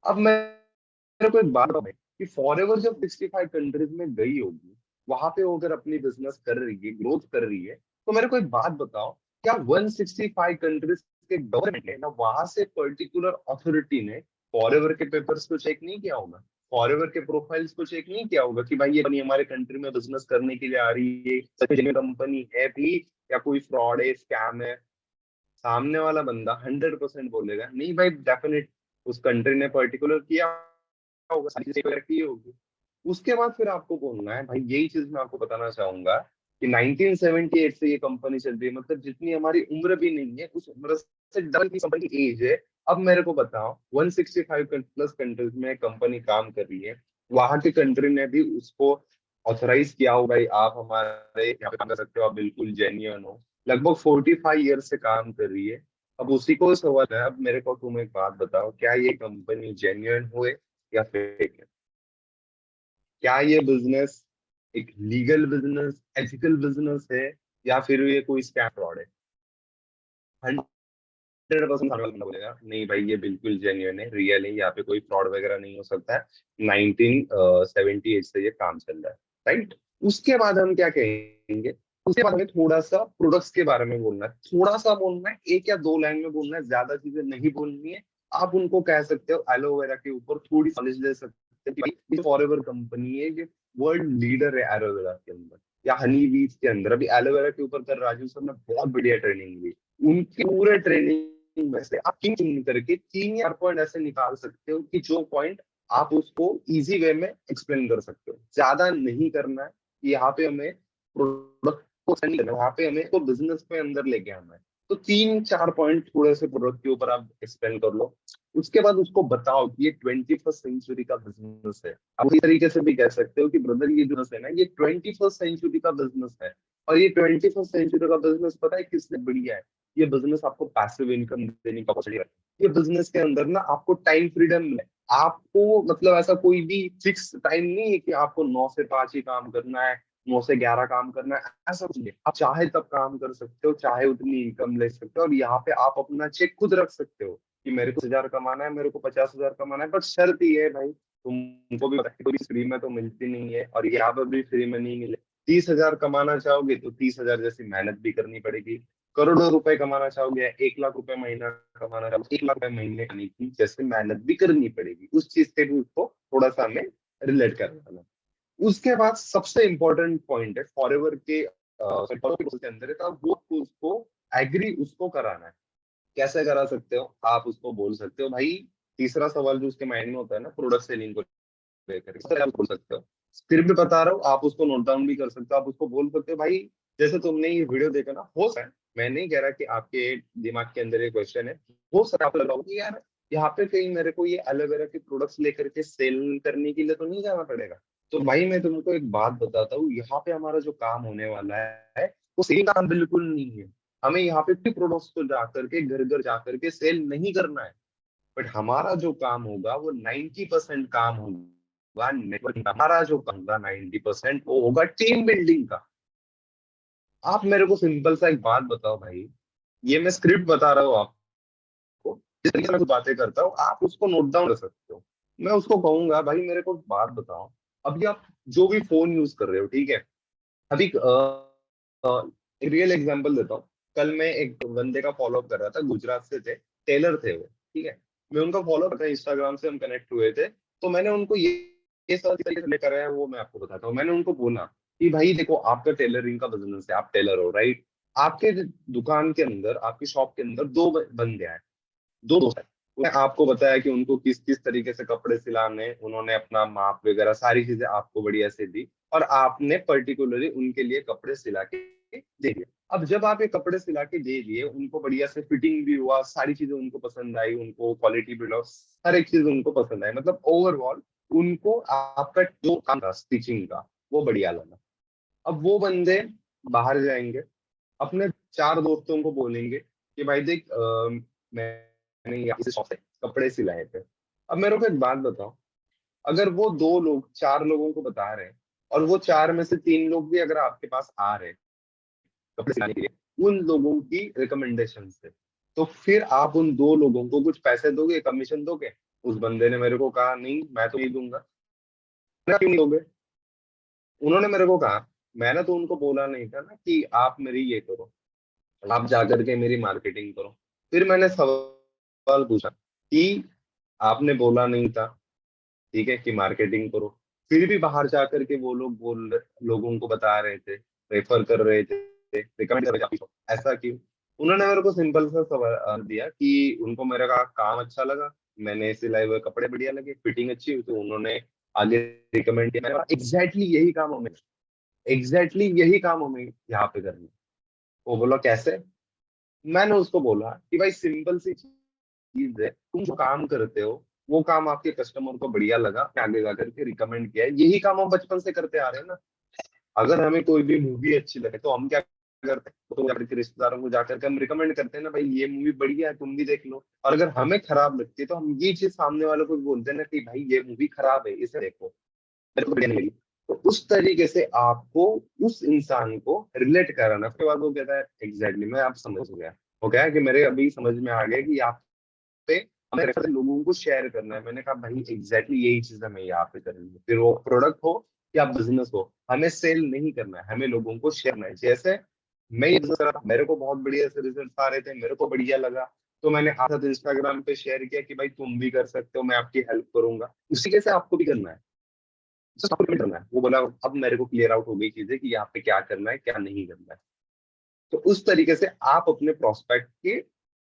अब मेरे को एक बात बताओ कि फॉरएवर जब 65 कंट्रीज में गई होगी, वहां पे वो अगर अपनी बिजनेस कर रही है, ग्रोथ कर रही है, तो मेरे को एक बात बताओ, क्या 165 कंट्रीज के गवर्नमेंट ने ना, वहां से पर्टिकुलर अथॉरिटी ने फॉरएवर के पेपर्स को चेक नहीं किया होगा, फॉरएवर के प्रोफाइल्स को चेक नहीं किया होगा कि भाई ये कंपनी हमारे कंट्री में बिजनेस करने के लिए आ रही है, सच में कंपनी है भी या कोई फ्रॉड है, स्कैम है? सामने वाला बंदा 100% बोलेगा नहीं भाई, डेफिनेट उस कंट्री ने पर्टिकुलर किया होगा, सारी चीजें वगैरह की होगी। उसके बाद फिर आपको बोलना है भाई, यही चीज मैं आपको बताना चाहूंगा कि 1978 से ये कंपनी चल रही है, मतलब जितनी हमारी उम्र भी नहीं है, उस उम्र से डबल की कंपनी की एज है। अब मेरे को बताओ, 165 प्लस कंट्रीज में कंपनी काम कर रही है, वहां की कंट्री ने भी उसको ऑथराइज किया हो, भाई आप हमारे यहाँ पे काम कर सकते हो, आप बिल्कुल जेन्युइन हो। लगभग 45 ईयर से काम कर रही है। अब उसी को सवाल है, अब मेरे को तुम एक बात बताओ, क्या ये कंपनी जेन्युइन हुए या फेक है? क्या ये बिजनेस एक लीगल बिजनेस, एथिकल बिजनेस है, या फिर ये कोई स्कैम फ्रॉड है? 100% सामने वाला बंदा बोलेगा नहीं भाई, ये बिल्कुल जेन्युइन है, रियल है, यहाँ पे कोई फ्रॉड वगैरह नहीं हो सकता है, 1978 से ये काम चल रहा है, राइट? उसके बाद हम क्या कहेंगे, उसके बाद हमें थोड़ा सा प्रोडक्ट्स के बारे में बोलना है, थोड़ा सा बोलना है, एक या दो लाइन में बोलना है, ज्यादा चीजें नहीं बोलनी है। आप उनको कह सकते हो एलोवेरा के ऊपर थोड़ी नॉलेज दे सकते हो कि भाई ये फॉरएवर कंपनी है, ये वर्ल्ड लीडर है एलोवेरा के अंदर, या हनी बीज के अंदर। अभी एलोवेरा के ऊपर कर राजू सर ने बहुत बढ़िया ट्रेनिंग ली, उनके पूरे ट्रेनिंग में से आप तीन चुन करके तीन या चार पॉइंट ऐसे निकाल सकते हो कि जो पॉइंट आप उसको इजी वे में एक्सप्लेन कर सकते हो। ज्यादा नहीं करना है, यहाँ पे हमें प्रोडक्ट को sell नहीं करना है, यहाँ पे हमें तो बिजनेस पे अंदर लेके आना है। तो तीन चार पॉइंट थोड़े से प्रोडक्ट के ऊपर आप एक्सप्लेन कर लो। उसके बाद उसको बताओ कि ये 21st सेंचुरी का बिजनेस है। आप इसी तरीके से भी कह सकते हो कि ब्रदर ये बिजनेस है ना, ये 21st सेंचुरी का बिजनेस है, और ये 21st सेंचुरी का बिजनेस पता है किसने बढ़िया है? ये बिजनेस आपको पैसिव इनकम देने का अपॉर्चुनिटी है। ये बिजनेस के अंदर ना आपको टाइम फ्रीडम है, आपको मतलब ऐसा कोई भी फिक्स टाइम नहीं है कि आपको 9 से 5 ही काम करना है, 9 से 11 काम करना है, ऐसा कुछ नहीं। आप चाहे तब काम कर सकते हो, चाहे उतनी इनकम ले सकते हो, और यहाँ पे आप अपना चेक खुद रख सकते हो कि मेरे को 1000 कमाना है, मेरे को 50,000 कमाना है। बट शर्त ये है भाई, तुमको भी पता है कोई फ्री में तो मिलती नहीं है, और यहाँ पर भी फ्री में नहीं मिले। 30,000 कमाना चाहोगे तो 30,000 जैसी मेहनत भी करनी पड़ेगी। करोड़ों रुपए कमाना चाहोगे, 1 लाख रुपए महीना कमाना चाहोगे, 1 लाख रुपए महीने करने की जैसे मेहनत भी करनी पड़ेगी। उस चीज से भी उसको थोड़ा सा हमें रिलेट करना है। उसके बाद सबसे इंपॉर्टेंट पॉइंट है फॉरएवर के के अंदर है, तो वो उसको एग्री उसको कराना है। कैसे करा सकते हो? आप उसको बोल सकते हो भाई, तीसरा सवाल जो उसके माइंड में होता है ना, प्रोडक्ट सेलिंग को लेकर, इस तरह आप बोल सकते हो। फिर भी बता रहा हूँ, आप उसको नोट डाउन भी कर सकते हो। आप उसको बोल सकते हो भाई, जैसे तुमने ये वीडियो देखा ना, हो सकता है, मैं नहीं कह रहा कि आपके दिमाग के अंदर ये क्वेश्चन है, हो सकता है आपको लग रहा हो कि यार यहाँ पे कहीं मेरे को ये एलोवेरा के प्रोडक्ट्स लेकर के सेल करने के लिए तो नहीं जाना पड़ेगा। तो भाई मैं तुमको एक बात बताता हूँ, यहाँ पे हमारा जो काम होने वाला है वो सेल काम बिल्कुल नहीं है। हमें यहाँ पे प्रोडक्ट्स को जा करके घर घर जा करके सेल नहीं करना है। बट हमारा जो काम होगा वो 90% काम होगा नेटवर्किंग का। हमारा जो काम होगा 90% वो होगा टीम बिल्डिंग का। आप मेरे को सिंपल सा एक बात बताओ भाई, ये मैं स्क्रिप्ट बता रहा हूँ आपको, जिस तरीके से मैं कुछ बातें करता हूँ आप उसको नोट डाउन कर सकते हो। मैं उसको कहूंगा भाई मेरे को बात बताओ, अभी आप जो भी फोन यूज कर रहे हो, ठीक है, अभी एक रियल एग्जांपल देता हूँ। कल मैं एक बंदे का फॉलो अप कर रहा था, गुजरात से थे, टेलर थे वो, ठीक है। मैं उनका फॉलो करता, इंस्टाग्राम से हम कनेक्ट हुए थे। तो मैंने उनको ये सब किस तरीके से लेकर आया वो मैं आपको बताता हूँ। मैंने उनको बोला कि भाई देखो आपका टेलरिंग का बिजनेस है, आप टेलर हो राइट। आपके दुकान के अंदर, आपकी शॉप के अंदर दो बंदे आए, दो दोस्त हैं। उन्हें आपको बताया कि उनको किस किस तरीके से कपड़े सिलाने, उन्होंने अपना माप वगैरह सारी चीजें आपको बढ़िया से दी, और आपने पर्टिकुलरली उनके लिए कपड़े सिला के दे दिए। अब जब आप ये कपड़े सिला के दे दिए, उनको बढ़िया से फिटिंग भी हुआ, सारी चीजें उनको पसंद आई, उनको क्वालिटी भी लगा, हर एक चीज उनको पसंद आई, मतलब ओवरऑल उनको आपका जो काम था स्टिचिंग का वो बढ़िया लगा। अब वो बंदे बाहर जाएंगे, अपने चार दोस्तों को बोलेंगे कि भाई देख मैंने यहाँ से शॉप से कपड़े सिलाए थे। अब मेरे को एक बात बताओ, अगर वो दो लोग चार लोगों को बता रहे हैं, और वो चार में से तीन लोग भी अगर आपके पास आ रहे हैं कपड़े सिलाने के लिए उन लोगों की रिकमेंडेशन से, तो फिर आप उन दो लोगों को कुछ पैसे दोगे, कमीशन दोगे? उस बंदे ने मेरे को कहा नहीं मैं तो नहीं दूंगा। मैं क्यों नहीं दोगे? उन्होंने मेरे को कहा, मैंने तो उनको बोला नहीं था ना कि आप मेरी ये करो, आप जाकर के मेरी मार्केटिंग करो। फिर मैंने सवाल पूछा कि आपने बोला नहीं था, ठीक है, कि मार्केटिंग करो, फिर भी बाहर जाकर के वो लोग लोगों को बता रहे थे, रेफर कर रहे थे, रिकमेंड कर रहे थे आपकी shop। ऐसा क्यों? उन्होंने मेरे को सिंपल सा सवाल दिया कि उनको मेरा काम अच्छा लगा, मैंने सिलाए हुए कपड़े बढ़िया लगे, फिटिंग अच्छी हुई, तो उन्होंने आगे रिकमेंड किया। मैंने एग्जैक्टली यही काम हमें, एग्जैक्टली यही काम हमें यहाँ पे करना है। वो बोला कैसे? मैंने उसको बोला कि भाई सिंपल सी चीज है, तुम जो काम करते हो वो काम आपके कस्टमर को बढ़िया लगा, आगे जा करके रिकमेंड किया है, यही काम हम बचपन से करते आ रहे हैं ना। अगर हमें कोई भी मूवी अच्छी लगे तो हम क्या करते हैं, तो जाकर के रिश्तेदारों को जाकर के हम रिकमेंड करते हैं ना, भाई ये मूवी बढ़िया है तुम भी देख लो। और अगर हमें खराब लगती है तो हम ये चीज सामने वालों को भी बोलते हैं ना कि भाई ये मूवी खराब है, इसे देखो, मेरे को बढ़िया नहीं लगी। तो उस तरीके से आपको उस इंसान को रिलेट कराना, उसके बाद वो कहता है एग्जैक्टली मैं आप समझ गया। वो क्या है कि मेरे अभी समझ में आ गया कि आप पे हमें रेफर लोगों को शेयर करना है। मैंने कहा भाई एग्जैक्टली यही चीज हमें यहाँ पे करनी है, फिर वो प्रोडक्ट हो या बिजनेस हो, हमें सेल नहीं करना है, हमें लोगों को शेयर करना है। जैसे मैं ये बिजनेस कर रहा था, मेरे को बहुत बढ़िया से रिजल्ट आ रहे थे, मेरे को बढ़िया लगा, तो मैंने आप साथ इंस्टाग्राम पे शेयर किया कि भाई तुम भी कर सकते हो, मैं आपकी हेल्प करूंगा। उसी कैसे आपको भी करना है, just आपको भी करना है। वो बोला अब मेरे को क्लियर आउट हो गई चीजें कि यहाँ पे क्या करना है क्या नहीं करना है। तो उस तरीके से आप अपने प्रोस्पेक्ट के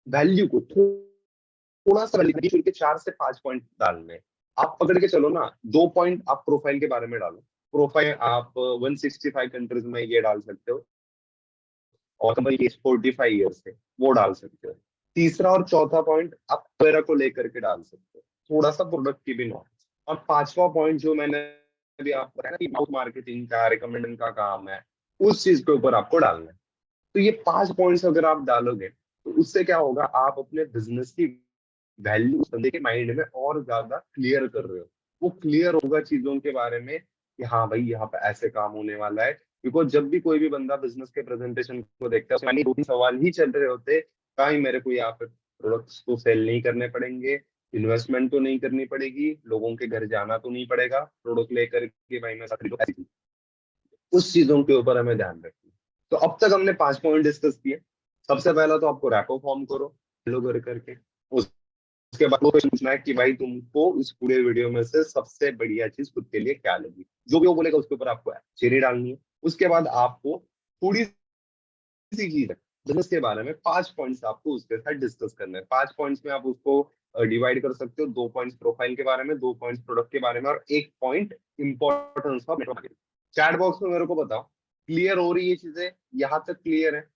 वैल्यू को थोड़ा सा वैल्यू छोड़ के 4 से 5 पॉइंट डालने हैं। आप पकड़ के चलो ना, 2 पॉइंट आप प्रोफाइल के बारे में डालो। प्रोफाइल आप 165 कंट्रीज में ये डाल सकते हो, और कंपनी की 45 ईयर्स है वो डाल सकते हो। तीसरा और चौथा पॉइंट आप मेरा को लेकर के डाल सकते हो, थोड़ा सा प्रोडक्ट की भी नॉलेज। और पांचवा पॉइंट जो मैंने अभी आपको बताया ना कि माउथ मार्केटिंग का, रिकमेंडेशन का काम है, उस चीज के ऊपर आपको डालना है। तो ये 5 पॉइंट्स अगर आप डालोगे तो उससे क्या होगा, आप अपने बिजनेस की वैल्यू उस बंदे के माइंड में और ज्यादा क्लियर कर रहे हो। वो क्लियर होगा चीजों के बारे में कि हाँ भाई यहाँ पे ऐसे काम होने वाला है। बिकॉज जब भी कोई भी बंदा बिजनेस के प्रेजेंटेशन को देखता है उसमें यानी 2-3 सवाल ही चल रहे होते, कहीं मेरे को यहाँ पे प्रोडक्ट्स को सेल नहीं करने पड़ेंगे, इन्वेस्टमेंट तो नहीं करनी पड़ेगी, लोगों के घर जाना तो नहीं पड़ेगा प्रोडक्ट लेकर के, भाई मैं खरीदूं, ऐसी चीज़। उस चीजों के ऊपर हमें ध्यान रखना है। तो अब तक हमने 5 पॉइंट डिस्कस किए। सबसे पहला तो आपको रैपो फॉर्म करो, हेलो कर करके। उसके बाद वो क्वेश्चन पूछना है कि भाई तुमको इस पूरे वीडियो में से सबसे बढ़िया चीज खुद के लिए क्या लगी, जो भी वो बोलेगा उसके ऊपर आपको चेरी डालनी है। उसके बाद आपको थोड़ी सी चीज है बिजनेस के बारे में 5 पॉइंट्स आपको उसके साथ डिस्कस करना है। 5 पॉइंट्स में आप उसको डिवाइड कर सकते हो, 2 पॉइंट्स प्रोफाइल के बारे में, 2 पॉइंट्स प्रोडक्ट के बारे में, और 1 point importance of network marketing. Chat box में मेरे को बताओ क्लियर हो रही है चीजें, यहाँ तक क्लियर है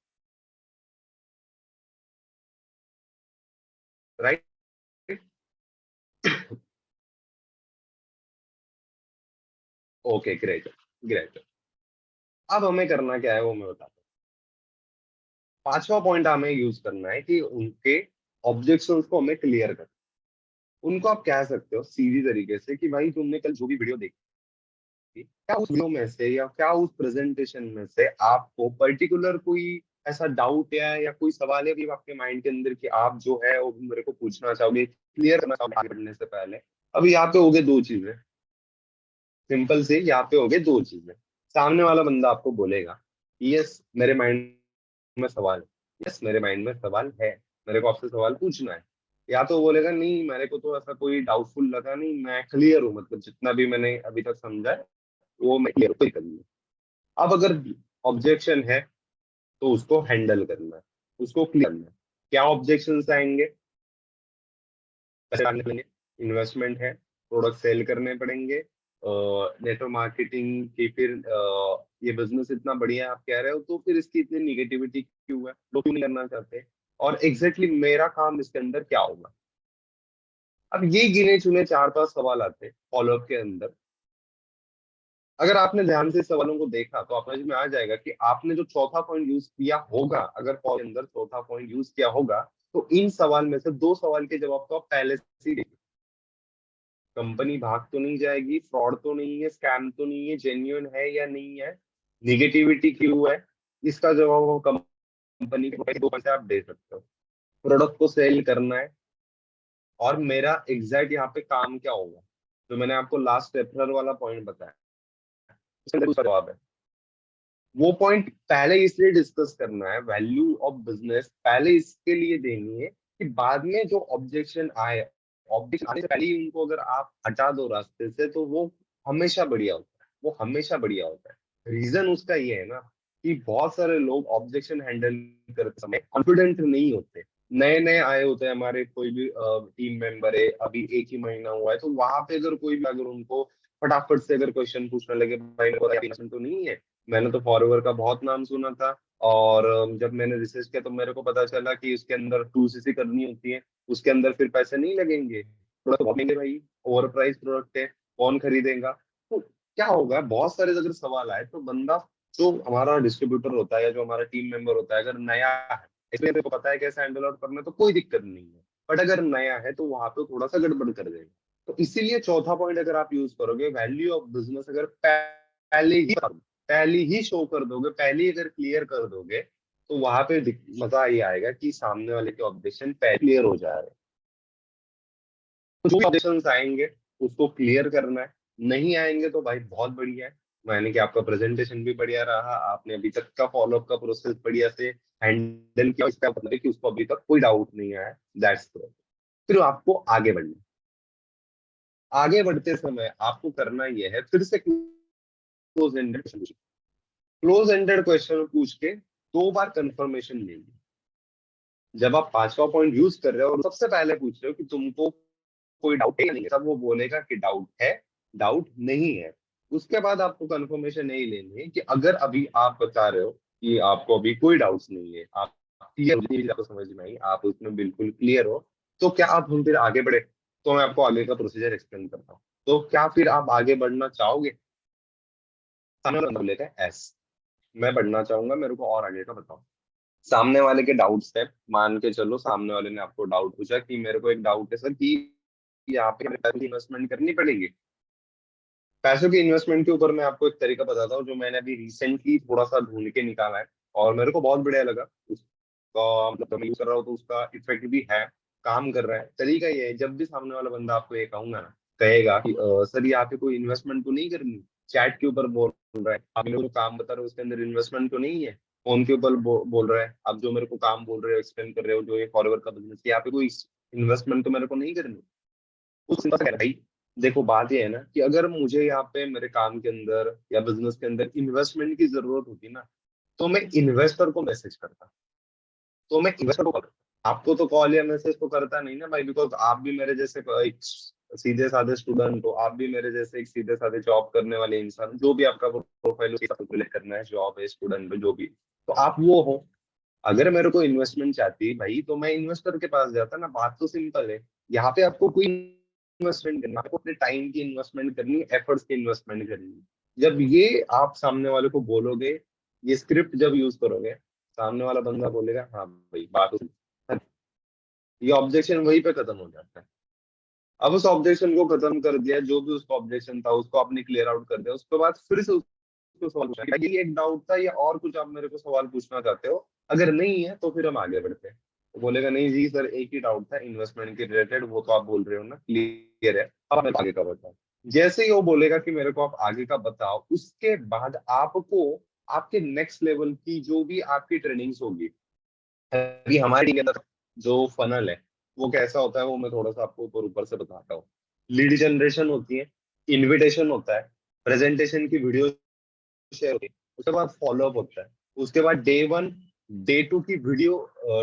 राइट? Okay great, great. अब हमें करना क्या है वो मैं बताता हूँ। पांचवा पॉइंट हमें यूज करना है कि उनके ऑब्जेक्शंस को हमें क्लियर करना है। उनको आप कह सकते हो सीधी तरीके से कि भाई तुमने कल जो भी वीडियो देखी, क्या उस वीडियो में से या क्या उस प्रेजेंटेशन में से आपको पर्टिकुलर कोई ऐसा डाउट या कोई सवाल है भी आपके माइंड के अंदर कि आप जो है वो मेरे को पूछना चाहोगे, क्लियर करना चाहोगे आगे बढ़ने से पहले। अभी यहाँ पे हो गए दो चीजें, सिंपल से यहाँ पे हो गए दो चीजें। सामने वाला बंदा आपको बोलेगा यस मेरे माइंड में सवाल है, यस मेरे माइंड में सवाल है, मेरे को आपसे सवाल पूछना है। या तो बोलेगा नहीं मेरे को तो ऐसा कोई डाउटफुल लगा नहीं, मैं क्लियर हूँ, मतलब जितना भी मैंने अभी तक समझा है वो मैं क्लियर कोई करनी है। अब अगर ऑब्जेक्शन है तो उसको हैंडल करना है, उसको क्लियर करना है। क्या ऑब्जेक्शन आएंगे? पैसे डालने पड़ेंगे, इन्वेस्टमेंट है, प्रोडक्ट सेल करने पड़ेंगे, नेटवर्क मार्केटिंग की, फिर ये बिजनेस इतना बढ़िया आप कह रहे हो तो फिर इसकी इतनी निगेटिविटी क्यों है, लोग क्यों नहीं करना चाहते, और एग्जैक्टली मेरा काम इसके अंदर क्या होगा। अब ये गिने चुने चार पांच सवाल आते हैं फॉलोअप के अंदर। अगर आपने ध्यान से सवालों को देखा तो आप समझ में आ जाएगा कि आपने जो चौथा पॉइंट यूज किया होगा, अगर कॉल के अंदर चौथा पॉइंट यूज किया होगा, तो इन सवाल में से दो सवाल के जवाब तो आप पहले से ही, कंपनी भाग तो नहीं जाएगी, फ्रॉड तो नहीं है, स्कैम तो नहीं है, जेन्युइन है या नहीं है, निगेटिविटी क्यों है, इसका जवाब वो कंपनी के दो पैसे आप दे सकते हो। प्रोडक्ट को सेल करना है और मेरा एग्जैक्ट यहाँ पे काम क्या होगा, जो मैंने आपको लास्ट रेफरल वाला पॉइंट बताया उसका जवाब है। वो पॉइंट पहले इसलिए डिस्कस करना है, वैल्यू ऑफ बिजनेस पहले इसके लिए देनी है कि बाद में जो ऑब्जेक्शन आए, ऑब्जेक्शन आने से पहले ही उनको अगर आप हटा दो रास्ते से तो वो हमेशा बढ़िया होता है, वो हमेशा बढ़िया होता है। रीजन उसका ये है ना कि बहुत सारे लोग ऑब्जेक्शन हैंडल करते समय कॉन्फिडेंट नहीं होते, नए नए आए होते हैं, हमारे कोई भी टीम मेंबर है, अभी एक ही महीना हुआ है, तो वहां पे अगर कोई भी अगर उनको फटाफट से अगर क्वेश्चन पूछने लगे, भाई मेरे को तो नहीं है, मैंने तो फॉरएवर का बहुत नाम सुना था, और जब मैंने रिसर्च किया तो मेरे को पता चला कि इसके अंदर 2cc करनी होती है, उसके अंदर फिर पैसे नहीं लगेंगे, प्रोडक्ट बहुत महंगे भाई, ओवर प्राइस प्रोडक्ट है, कौन खरीदेगा। तो क्या होगा, बहुत सारे अगर सवाल आए तो बंदा, जो हमारा डिस्ट्रीब्यूटर होता है या जो हमारा टीम मेंबर होता है, अगर नया है, इसलिए मेरे को पता है कैसे हैंडल आउट करना है तो कोई दिक्कत नहीं है, बट अगर नया है तो वहां पे थोड़ा सा गड़बड़ कर देगा। तो इसीलिए चौथा पॉइंट अगर आप यूज करोगे, वैल्यू ऑफ बिजनेस, अगर पहले ही शो कर दोगे, पहले ही अगर क्लियर कर दोगे, तो वहां पे मजा ये आएगा कि सामने वाले के ऑब्जेक्शन पहले क्लियर हो जा रहे हैं। तो जो ऑब्जेक्शन आएंगे उसको क्लियर करना है, नहीं आएंगे तो भाई बहुत बढ़िया है, मैंने कि आपका प्रेजेंटेशन भी बढ़िया रहा, आपने अभी तक का फॉलोअप का प्रोसेस बढ़िया से हैंडल किया, इसका मतलब है कि उसको अभी तक कोई डाउट नहीं आया, दैट्स गुड। फिर आपको आगे बढ़ना, आगे बढ़ते समय आपको करना यह है, फिर से क्लोज एंडेड क्वेश्चन पूछ के 2 बार कंफर्मेशन लेंगे। जब आप पांचवा पॉइंट यूज कर रहे हो और सबसे पहले पूछ रहे हो कि तुमको कोई डाउट है या नहीं है, तब वो बोलेगा कि डाउट है, डाउट नहीं है। उसके बाद आपको कंफर्मेशन नहीं लेनी है कि अगर अभी आप बता रहे हो कि आपको अभी कोई डाउट्स नहीं है, आप क्लियर, आपको समझ में आई, आप उसमें बिल्कुल क्लियर हो, तो क्या आप हम फिर आगे बढ़े। तो मैं आपको आगे का प्रोसीजर एक्सप्लेन करता हूँ। तो क्या फिर आप आगे बढ़ना चाहोगे? सामने वाला बोलेगा एस, मैं बढ़ना चाहूंगा, मेरे को और आगे का बताओ। सामने वाले के डाउट्स है, मान के चलो सामने वाले ने आपको डाउट पूछा कि मेरे को एक डाउट है सर कि यहाँ पे पैसों की इन्वेस्टमेंट करनी पड़ेगी। पैसों की इन्वेस्टमेंट के ऊपर मैं आपको एक तरीका बताता हूँ जो मैंने अभी रिसेंटली थोड़ा सा ढूंढ के निकाला है और मेरे को बहुत बढ़िया लगा उसका, मतलब मैं यूज कर रहा हूँ तो उसका इफेक्ट भी है, काम कर रहा है। तरीका ये है, जब भी सामने वाला बंदा आपको ये कहूंगा ना, कहेगा कि सर यहाँ पे कोई इन्वेस्टमेंट तो नहीं करनी, चैट के ऊपर बोल रहा है, आप मेरे को जो काम बता रहे हो उसके अंदर इन्वेस्टमेंट तो नहीं है, फोन के ऊपर बोल रहा है, आप जो मेरे को काम बोल रहे हो, एक्सप्लेन कर रहे हो, जो ये फॉलोवर का बिजनेस, यहाँ पे कोई इन्वेस्टमेंट तो मेरे को नहीं करनी। उस भाई देखो बात ये है ना कि अगर मुझे यहाँ पे मेरे काम के अंदर या बिजनेस के अंदर इन्वेस्टमेंट की जरूरत होती ना, तो मैं इन्वेस्टर को मैसेज करता, तो मैं इन्वेस्टर को करता, आपको तो कॉल या मैसेज तो करता नहीं ना भाई, बिकॉज आप भी मेरे जैसे एक सीधे साधे स्टूडेंट हो, आप भी मेरे जैसे एक सीधे साधे जॉब करने वाले इंसान, जो भी आपका प्रोफाइल उसके साथ रिलेट करना है, जॉब है, स्टूडेंट है, जो भी, तो आप वो हो। अगर मेरे को इन्वेस्टमेंट चाहती भाई तो मैं इन्वेस्टर के पास जाता ना, बात तो सिंपल है। यहाँ पे आपको कोई इन्वेस्टमेंट करना, आपको अपने टाइम की इन्वेस्टमेंट करनी है, एफर्ट्स की इन्वेस्टमेंट करनी है। जब ये आप सामने वाले को बोलोगे, ये स्क्रिप्ट जब यूज करोगे, सामने वाला बंदा बोलेगा हाँ भाई बात तो सही है। ये ऑब्जेक्शन वहीं पे खत्म हो जाता है। अब उस ऑब्जेक्शन को खत्म कर दिया, जो भी उसका ऑब्जेक्शन था उसको आपने क्लियर आउट कर दिया, उसके बाद फिर से उसको सवाल पूछा कि ये एक डाउट था या और कुछ आप मेरे को सवाल पूछना चाहते हो, अगर नहीं है तो फिर हम आगे बढ़ते हैं। तो बोलेगा नहीं जी सर, एक ही डाउट था इन्वेस्टमेंट के रिलेटेड, वो तो आप बोल रहे हो ना क्लियर है, अब आप आगे का बताओ। जैसे ही वो बोलेगा कि मेरे को आप आगे का बताओ, उसके बाद आपको आपके नेक्स्ट लेवल की जो भी आपकी ट्रेनिंग्स होगी, अभी हमारे टीम के अंदर जो फनल है वो कैसा होता है वो मैं थोड़ा सा आपको ऊपर ऊपर से बताता हूँ। लीड जनरेशन होती है, इनविटेशन होता है, प्रेजेंटेशन की वीडियो शेयर होती है, उसके बाद फॉलोअप होता है, उसके बाद डे 1 डे 2 की वीडियो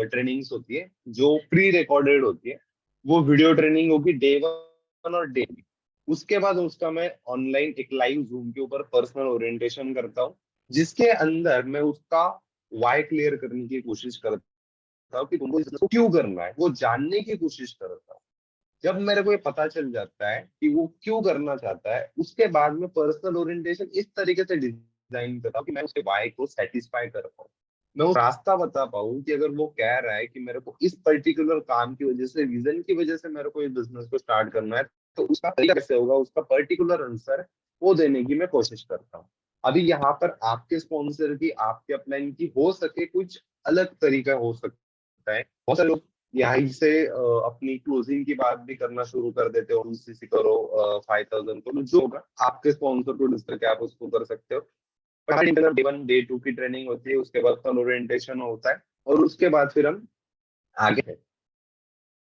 ट्रेनिंग्स होती है जो प्री रिकॉर्डेड होती है, वो वीडियो ट्रेनिंग होगी डे 1 और डे 2। उसके बाद उसका मैं ऑनलाइन एक लाइव जूम के ऊपर पर्सनल ओरिएंटेशन करता हूँ, जिसके अंदर मैं उसका वाई क्लियर करने की कोशिश करता हूँ कि तुमको इसको क्यों करना है, वो जानने की कोशिश करता हूँ। जब मेरे को ये पता चल जाता है कि वो क्यों करना चाहता है, उसके बाद में पर्सनल ओरिएंटेशन इस तरीके से डिजाइन करता हूँ कि मैं उसके वाई को सेटिस्फाई कर पाऊँ, मैं वो रास्ता बता पाऊँ कि अगर वो कह रहा है कि मेरे को इस पर्टिकुलर काम की वजह से, रीजन की वजह से मेरे को इस बिजनेस को स्टार्ट करना है, तो उसका तरीका कैसे होगा, उसका पर्टिकुलर आंसर वो देने की मैं कोशिश करता हूँ। अभी यहाँ पर आपके स्पॉन्सर की, आपके अपलाइन की हो सके कुछ अलग तरीका हो सकता है। बहुत सारे लोग यहीं से अपनी क्लोजिंग की बात भी करना शुरू कर देते हो, सीसी करो 5000 करो, जो होगा आपके स्पॉन्सर को डिस्कस करके आप उसको कर सकते हो। पर हमारी डे 1 डे 2 की ट्रेनिंग होती है, उसके बाद फन ओरिएंटेशन होता है, और उसके बाद फिर हम आगे है।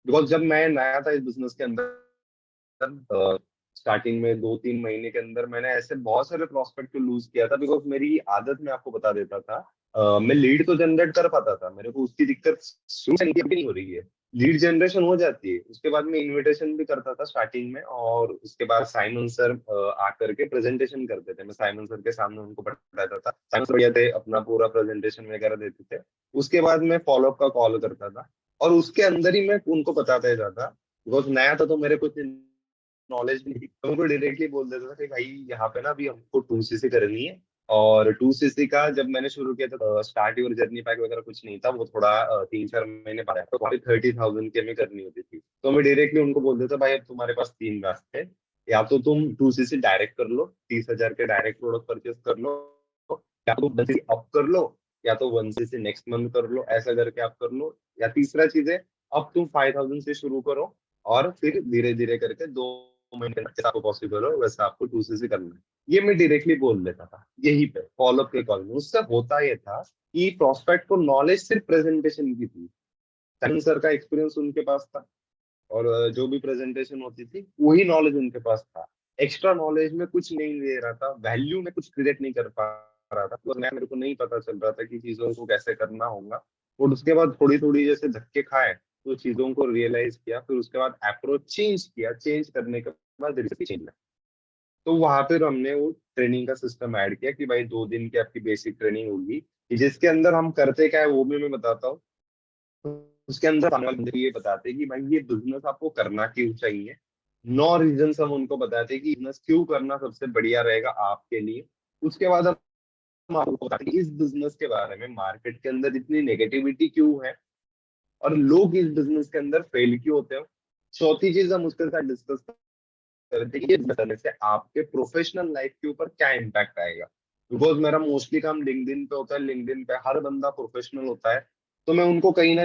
बिकॉज जब मैं नया था इस बिजनेस के अंदर, स्टार्टिंग में 2-3 महीने के अंदर मैंने ऐसे बहुत सारे प्रोस्पेक्ट को लूज किया था, बिकॉज मेरी आदत मैं आपको बता देता था, मैं लीड तो जनरेट कर पाता था, मेरे को उसकी दिक्कत शुरू से नहीं हो रही है, लीड जनरेशन हो जाती है, उसके बाद मैं इनविटेशन भी करता था स्टार्टिंग में, और उसके बाद साइमन सर आकर के प्रेजेंटेशन करते थे, मैं साइमन सर के सामने उनको बताता था, साइमन सर बढ़िया थे, अपना पूरा प्रेजेंटेशन वगैरह देते थे, उसके बाद मैं फॉलोअप का कॉल करता था, और उसके अंदर ही मैं उनको बताता ही जाता, बिकॉज नया था तो मेरे कुछ नॉलेज नहीं थी, तो उनको डायरेक्टली बोल देता था कि भाई यहाँ पे ना अभी हमको 2cc करनी है, और 2cc का जब मैंने शुरू किया था, स्टार्ट योर जर्नी पैक वगैरह कुछ नहीं था, वो थोड़ा 3-4 महीने बाद आया, तो वहाँ पे 30,000 के में करनी होती थी, तो मैं डायरेक्टली उनको बोल देता भाई अब तुम्हारे पास 3 रास्ते हैं, या तो तुम 2cc डायरेक्ट कर लो, 30,000 के डायरेक्ट प्रोडक्ट परचेस कर लो, या तो 1cc अप कर लो, या तो 1cc नेक्स्ट मंथ कर लो, ऐसा करके आप कर लो, या तीसरा चीज है अब तुम 5,000 से शुरू करो, और फिर धीरे धीरे करके 2 महीने तक जैसा आपको पॉसिबल हो वैसा आपको 2cc करना है। ये मैं डायरेक्टली बोल देता था यही पे फॉलोअप के कॉल में। उससे होता ये था कि प्रोस्पेक्ट को नॉलेज सिर्फ प्रेजेंटेशन की थी, सैम सर का एक्सपीरियंस उनके पास था, और जो भी प्रेजेंटेशन होती थी वही नॉलेज उनके पास था, एक्स्ट्रा नॉलेज में कुछ नहीं दे रहा था, वैल्यू में कुछ क्रिएट नहीं कर पा रहा था, तो मैं मेरे को नहीं पता चल रहा था कि चीजों को कैसे करना होगा, और उसके बाद थोड़ी थोड़ी जैसे धक्के खाए तो चीजों को रियलाइज किया, फिर उसके बाद अप्रोच चेंज किया, चेंज करने के बाद रिजल्ट चेंज। तो वहां पर हमने वो ट्रेनिंग का सिस्टम ऐड किया कि भाई 2 दिन की आपकी बेसिक ट्रेनिंग होगी, कि जिसके अंदर हम करते क्या है वो भी मैं बताता हूँ, उसके अंदर सामने वाले बंदे को ये बताते हैं कि भाई ये बिजनेस आपको करना क्यों चाहिए, 9 रीजन हम उनको बताते हैं कि बिजनेस क्यों करना सबसे बढ़िया रहेगा आपके लिए। उसके बाद हम आपको बताते हैं कि इस बिजनेस के बारे में मार्केट के अंदर इतनी नेगेटिविटी क्यों है, और लोग इस बिजनेस के अंदर फेल क्यों होते हैं। चौथी चीज हम उसके साथ डिस्कस करते हैं कि ये करने से आपके प्रोफेशनल लाइफ के ऊपर क्या इम्पैक्ट आएगा, बिकॉज मेरा मोस्टली काम लिंक्डइन पे होता है, लिंक्डइन पे हर बंदा प्रोफेशनल होता है, तो मैं उनको कहीं ना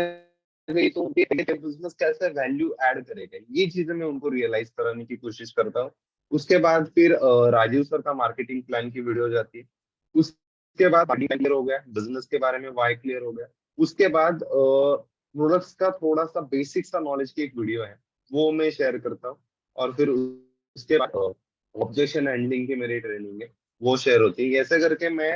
कहीं तो उनके बिजनेस कैसे वैल्यू ऐड करेगा ये चीजें मैं उनको रियलाइज कराने की कोशिश करता हूँ। उसके बाद फिर राजीव सर का मार्केटिंग प्लान की वीडियो जाती है, उसके बाद क्लियर हो गया, बिजनेस के बारे में वाई क्लियर हो गया, उसके बाद प्रोडक्ट्स का थोड़ा सा बेसिक सा नॉलेज की एक वीडियो है वो मैं शेयर करता हूँ, और फिर उसके बाद ऑब्जेक्शन हैंडलिंग की मेरी ट्रेनिंग है वो शेयर होती है। ऐसे करके मैं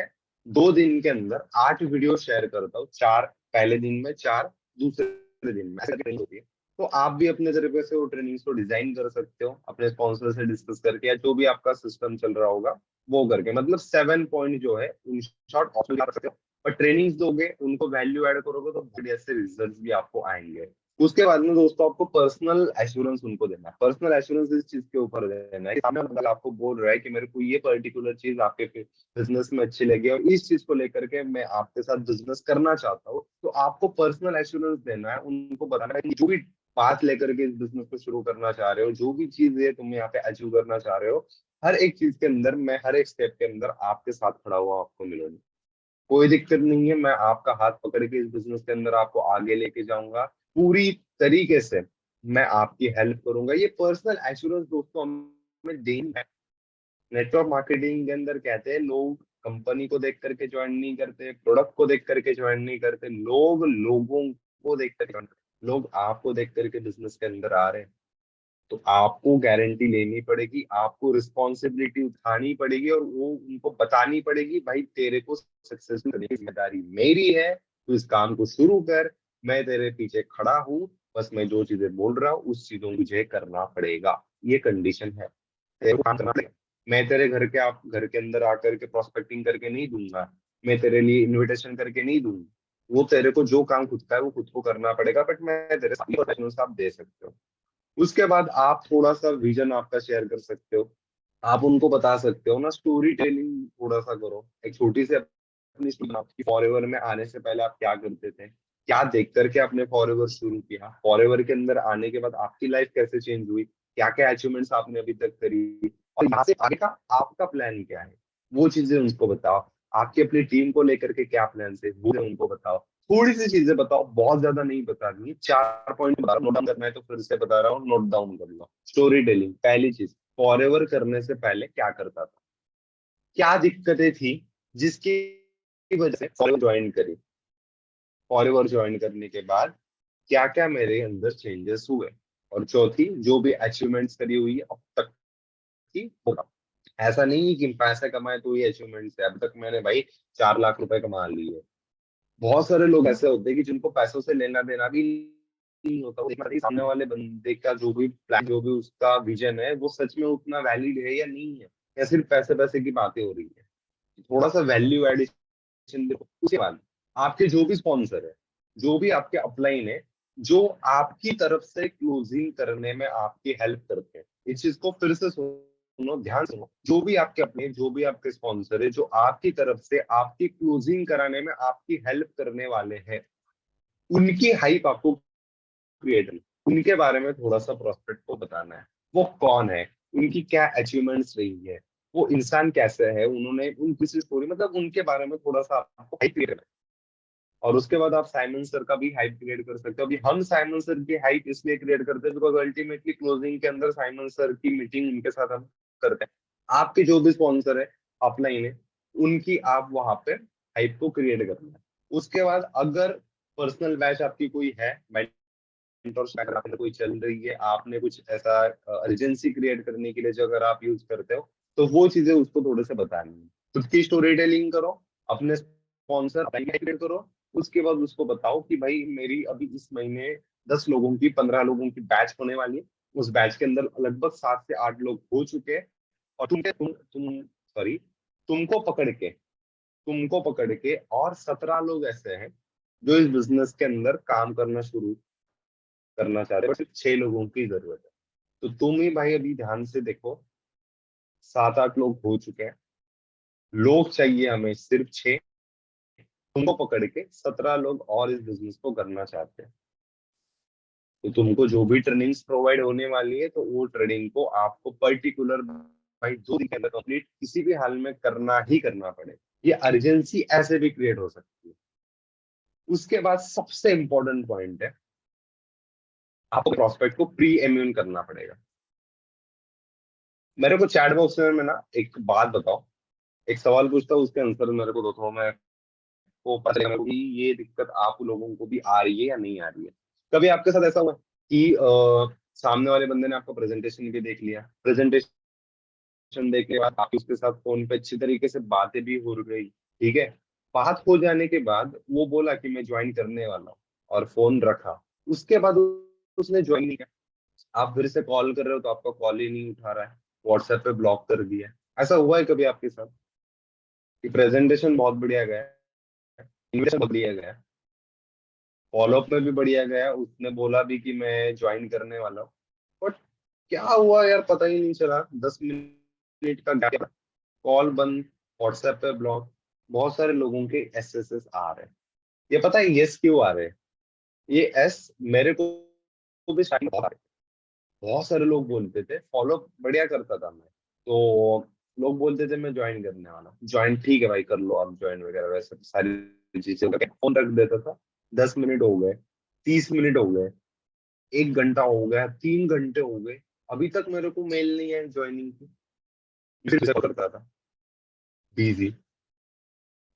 2 दिन के अंदर 8 वीडियो शेयर करता हूँ, 4 पहले दिन में, 4 दूसरे दिन में, ऐसे ट्रेनिंग होती है। तो आप भी अपने तरीके से वो ट्रेनिंग्स को डिजाइन कर सकते हो, अपने स्पॉन्सर से डिस्कस करके, या जो भी आपका सिस्टम चल रहा होगा वो करके, मतलब 7 पॉइंट जो है उन शॉर्ट ऑप्शन कर सकते हो, पर ट्रेनिंग्स दोगे उनको वैल्यू ऐड करोगे तो बढ़िया से रिजल्ट भी आपको आएंगे। उसके बाद में दोस्तों आपको पर्सनल एश्योरेंस उनको देना है, पर्सनल एश्योरेंस इस चीज के ऊपर देना है कि सामने वाला आपको बोल रहा है कि मेरे को ये पर्टिकुलर चीज आपके बिजनेस में अच्छी लगी और इस चीज को लेकर के मैं आपके साथ बिजनेस करना चाहता हूँ, तो आपको पर्सनल एश्योरेंस देना है, उनको बताना है कि जो भी पाथ लेकर के इस बिजनेस को शुरू करना चाह रहे हो, जो भी चीज है तुम यहाँ पे अचीव करना चाह रहे हो, हर एक चीज के अंदर मैं हर एक स्टेप के अंदर आपके साथ खड़ा हुआ आपको मिलूंगा। कोई दिक्कत नहीं है, मैं आपका हाथ पकड़ के इस बिजनेस के अंदर आपको आगे लेके जाऊंगा पूरी तरीके से। मैं आपकी हेल्प करूंगा। ये पर्सनल एश्योरेंस दोस्तों हमें देनी है। नेटवर्क मार्केटिंग के अंदर कहते हैं लोग कंपनी को देख करके ज्वाइन नहीं करते, प्रोडक्ट को देख करके ज्वाइन नहीं करते, लोग लोगों को देख करके join करते हैं। लोग आपको देख करके बिजनेस के अंदर आ रहे हैं। तो आपको गारंटी लेनी पड़ेगी, आपको रिस्पॉन्सिबिलिटी उठानी पड़ेगी और वो उनको बतानी पड़ेगी, भाई तेरे को सक्सेसफुल करने की जिम्मेदारी मेरी है, तू इस काम को शुरू कर, मैं तेरे पीछे खड़ा हूँ, बस मैं जो चीजें बोल रहा हूँ उस चीजों को मुझे करना पड़ेगा। ये कंडीशन है, तेरे को काम करना पड़ेगा। मैं तेरे घर के आप घर के अंदर आकर के प्रोस्पेक्टिंग करके नहीं दूंगा, मैं तेरे लिए इनविटेशन करके नहीं दूंगा। वो तेरे को जो काम खुद का है वो खुद को करना पड़ेगा, बट मैं तेरे साथ आप दे सकते हो। उसके बाद आप थोड़ा सा विजन आपका शेयर कर सकते हो, आप उनको बता सकते हो ना, स्टोरी टेलिंग थोड़ा सा करो, एक छोटी सी अपनी story बनाओ कि फॉरएवर में आने से पहले आप क्या करते थे, क्या देख करके आपने फॉरएवर शुरू किया, फॉरएवर के अंदर आने के बाद आपकी लाइफ कैसे चेंज हुई, क्या क्या अचीवमेंट्स आपने अभी तक करी, और यहाँ से आगे का आपका प्लान क्या है, वो चीजें उनको बताओ। आपकी अपनी टीम को लेकर के क्या प्लान है वो उनको बताओ। थोड़ी सी चीजें बताओ, बहुत ज्यादा नहीं बतानी, 4 पॉइंट बता रहा हूँ, नोट डाउन करना है तो फिर से बता रहा हूँ, नोट डाउन कर लो। स्टोरी टेलिंग, पहली चीज, फॉरएवर करने से पहले क्या करता था, क्या दिक्कतें थी जिसकी वजह से फॉरएवर ज्वाइन करी, फॉरएवर ज्वाइन करने के बाद क्या क्या मेरे अंदर चेंजेस हुए, और चौथी, जो भी अचीवमेंट्स करी हुई है अब तक की होगा। ऐसा नहीं है कि पैसा कमाए तो ये अचीवमेंट्स है, अब तक मैंने भाई 4 लाख रुपए कमा लिए। बहुत सारे लोग ऐसे होते हैं कि जिनको पैसों से लेना देना भी नहीं होता, वो देखना चाहिए सामने वाले बंदे का जो भी प्लान, जो भी उसका विजन है, वो सच में उतना वैलिड है या नहीं है, या सिर्फ पैसे पैसे की बातें हो रही है। थोड़ा सा वैल्यू एडिशन देखो। उसके बाद आपके जो भी स्पॉन्सर है, जो भी आपके अपलाइन है, जो आपकी तरफ से क्लोजिंग करने में आपकी हेल्प करते हैं, इस चीज को फिर से सुनो, ध्यान सुनो, जो भी आपके अपने, जो भी आपके स्पॉन्सर है, जो आपकी तरफ से आपकी क्लोजिंग कराने में आपकी हेल्प करने वाले हैं, उनकी हाइप आपको क्रिएट करनी, उनके बारे में थोड़ा सा प्रोस्पेक्ट को बताना है। वो कौन है, उनकी क्या अचीवमेंट्स रही है, वो इंसान कैसे है, उन्होंने उनकी स्टोरी, मतलब उनके बारे में थोड़ा सा आपको हाइप क्रिएट करना है। और उसके बाद आप साइमन सर का भी हाइप क्रिएट कर सकते हो। अभी हम साइमन सर की हाइप इसलिए क्रिएट करते हैं बिकॉज अल्टीमेटली क्लोजिंग के अंदर साइमन सर की मीटिंग उनके साथ हम करते हैं। आपके जो भी स्पॉन्सर है, अपलाइन है, उनकी आप वहां पे हाइप को क्रिएट करना है। उसके बाद अगर पर्सनल बैच आपकी कोई है, मेंटोरशिप अगर आपने कोई चल रही है, आपने कुछ ऐसा अर्जेंसी क्रिएट करने के लिए जो अगर आप यूज करते हो, तो वो चीजें उसको थोड़े से बतानी है। खुद की स्टोरी टेलिंग करो, अपने स्पॉन्सर क्रिएट करो। उसके बाद उसको बताओ कि भाई मेरी अभी इस महीने 10 लोगों की, 15 लोगों की बैच होने वाली है। उस बैच के अंदर लगभग 7 से 8 लोग हो चुके हैं, और तुम सॉरी, तुमको पकड़ के तुमको पकड़ के और 17 लोग ऐसे हैं जो इस बिजनेस के अंदर काम करना शुरू करना चाह रहे हैं, बस सिर्फ 6 लोगों की जरूरत है। तो तुम ही भाई अभी ध्यान से देखो, 7-8 लोग हो चुके हैं, लोग चाहिए हमें सिर्फ 6। तुमको पकड़ के 17 लोग और इस बिजनेस को करना चाहते हैं। तो तुमको जो भी ट्रेनिंग्स प्रोवाइड होने वाली है, तो वो ट्रेनिंग को आपको पर्टिकुलर भाई 2 दिन के अंदर कंप्लीट किसी भी हाल में करना ही करना पड़े। ये अर्जेंसी ऐसे भी क्रिएट हो सकती है। उसके बाद सबसे इंपॉर्टेंट पॉइंट है, आपको प्रोस्पेक्ट को प्री इम्यून करना पड़ेगा। मेरे को चैट बॉक्स में ना एक बात बताओ, एक सवाल पूछता हूँ, उसके आंसर मेरे को दो, तो मैं को पता चलेगा कि ये दिक्कत आप लोगों को भी आ रही है या नहीं आ रही है। कभी आपके साथ ऐसा हुआ कि सामने वाले बंदे ने आपका प्रेजेंटेशन भी देख लिया, प्रेजेंटेशन देखने के बाद आप उसके साथ फोन पे अच्छी तरीके से बातें भी हो गई, ठीक है, बात हो जाने के बाद वो बोला कि मैं ज्वाइन करने वाला हूँ, और फोन रखा, उसके बाद उसने ज्वाइन नहीं किया, आप फिर से कॉल कर रहे हो तो आपका कॉल ही नहीं उठा रहा है, व्हाट्सएप पे ब्लॉक कर दिया। ऐसा हुआ है कभी आपके साथ कि प्रेजेंटेशन बहुत बढ़िया गया, इन्विटेशन बहुत बढ़िया गया, फॉलोअप में भी बढ़िया गया, उसने बोला भी कि मैं ज्वाइन करने वाला हूँ, बट क्या हुआ यार पता ही नहीं चला, 10 मिनट का गैप, कॉल बंद, व्हाट्सएप पे ब्लॉक। बहुत सारे लोगों के एसएसएस आ रहे हैं। ये पता है यस क्यों आ रहे हैं? ये एस मेरे को भी स्टार्टिंग बहुत सारे लोग बोलते थे, फॉलो बढ़िया करता था मैं, तो लोग बोलते थे मैं ज्वाइन करने वाला हूँ, ज्वाइन ठीक है भाई कर लो आप ज्वाइन वगैरह, वैसे सारी चीजें करके फोन रख देता था। 10 मिनट हो गए, 30 मिनट हो गए, 1 घंटा हो गया, 3 घंटे हो गए, अभी तक मेरे को मेल नहीं है ज्वाइनिंग की। फिर से करता था, बिजी,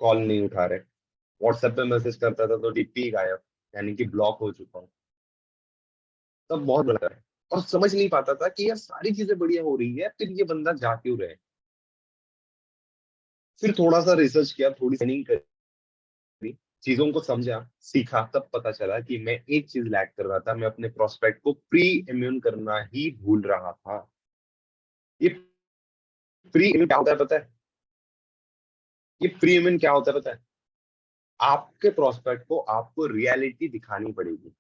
कॉल नहीं उठा रहे, व्हाट्सएप पे मैसेज करता था तो डीपी गायब, यानी कि ब्लॉक हो चुका हूँ। तब बहुत बड़ा है, और समझ नहीं पाता था कि यार सारी चीजें बढ़िया हो रही है, फिर ये बंदा जा क्यों रहे। फिर थोड़ा सा रिसर्च किया, थोड़ी ट्रेनिंग करी, चीजों को समझा, सीखा, तब पता चला कि मैं एक चीज लैक कर रहा था, मैं अपने प्रोस्पेक्ट को प्री इम्यून करना ही भूल रहा था। ये प्री इम्यून क्या होता है पता है? ये प्री इम्यून क्या होता है पता है? आपके प्रोस्पेक्ट को आपको रियलिटी दिखानी पड़ेगी।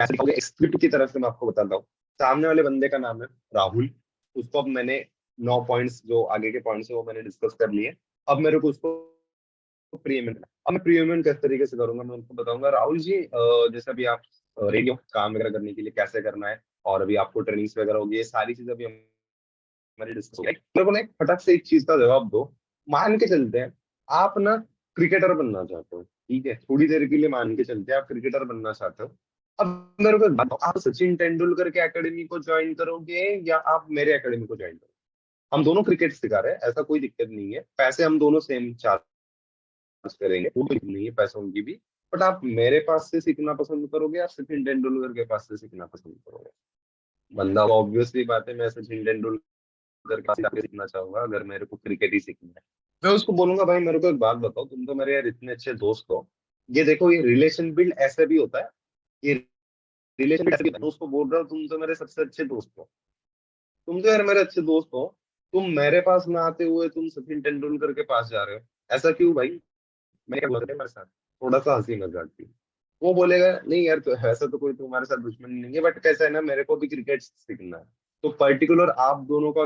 ऐसे दिखाओगे, स्क्रिप्ट की तरफ से मैं आपको बताता हूँ। सामने वाले बंदे का नाम है राहुल, उसको अब मैंने 9 पॉइंट्स जो आगे के पॉइंट्स है वो मैंने डिस्कस कर लिए। अब मेरे को उसको प्रीमियम, अब मैं प्रीमियम किस तरीके से करूंगा मैं उनको बताऊंगा, राहुल जी जैसे अभी आप रेडियो काम वगैरह करने के लिए कैसे करना है, और अभी आपको ट्रेनिंग्स वगैरह होगी, ये सारी चीजें अभी हमारी डिस्कस होगी। मेरे को ना एक फटक से एक चीज का जवाब दो। मान के चलते हैं आप ना क्रिकेटर बनना चाहते हो, ठीक है, थोड़ी देर के लिए मान के चलते हैं आप क्रिकेटर बनना चाहते हो। अब मेरे को एक बात बताओ, आप सचिन तेंदुलकर के एकेडमी को ज्वाइन करोगे या आप मेरे एकेडमी को ज्वाइन करोगे? हम दोनों क्रिकेट सिखा रहे हैं, ऐसा कोई दिक्कत नहीं है, पैसे हम दोनों सेम चार्ज करेंगे, कोई दिक्कत नहीं है पैसों की भी। बट आप मेरे पास से सीखना पसंद करोगे या सचिन तेंदुलकर के पास से सीखना पसंद करोगे? बंदा ऑब्वियसली बात है, मैं सचिन तेंदुलकर के पास जाके सीखना चाहूंगा अगर मेरे को क्रिकेट ही सीखना है। मैं उसको बोलूंगा भाई मेरे को एक बात बताओ, तुम तो मेरे यार इतने अच्छे दोस्त हो, ये देखो ये रिलेशन बिल्ड ऐसे भी होता है, ये रिलेशन बिल्ड ऐसे भी होता है। मैं उसको बोल रहा हूँ तुम तो मेरे सबसे अच्छे दोस्त हो, तुम तो यार मेरे अच्छे दोस्त हो, तुम मेरे पास ना आते हुए तुम सचिन तेंदुलकर के पास जा रहे हो, ऐसा क्यों भाई? मैं क्या बोल रहा मेरे साथ थोड़ा सा हंसी मजाक की। वो बोलेगा नहीं यार, तो ऐसा तो कोई तुम्हारे साथ दुश्मनी नहीं है, बट कैसा है ना, मेरे को भी क्रिकेट सीखना है। तो पर्टिकुलर आप दोनों का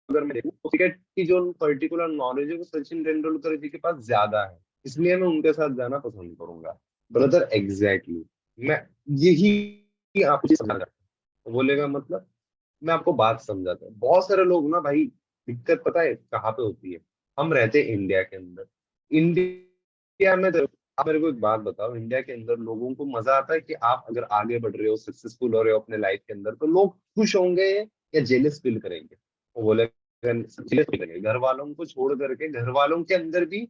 अगर मैं देखूं तो क्रिकेट की जो पर्टिकुलर नॉलेज है वो सचिन तेंदुलकर जी के पास ज्यादा है, इसलिए मैं उनके साथ जाना पसंद करूंगा। ब्रदर एग्जैक्टली, मैं यही आपको समझा, तो बोलेगा मतलब, मैं आपको बात समझाता हूँ। बहुत सारे लोग ना भाई, दिक्कत पता है कहाँ पे होती है? हम रहते हैं इंडिया के अंदर, इंडिया में आप मेरे को एक बात बताओ, इंडिया के अंदर लोगों को मजा आता है कि आप अगर आगे बढ़ रहे हो, सक्सेसफुल हो रहे हो अपने लाइफ के अंदर, तो लोग खुश होंगे या जेलस फील करेंगे? वो बोले जेलस फील करेंगे। घर वालों को छोड़ करके, घर वालों के अंदर भी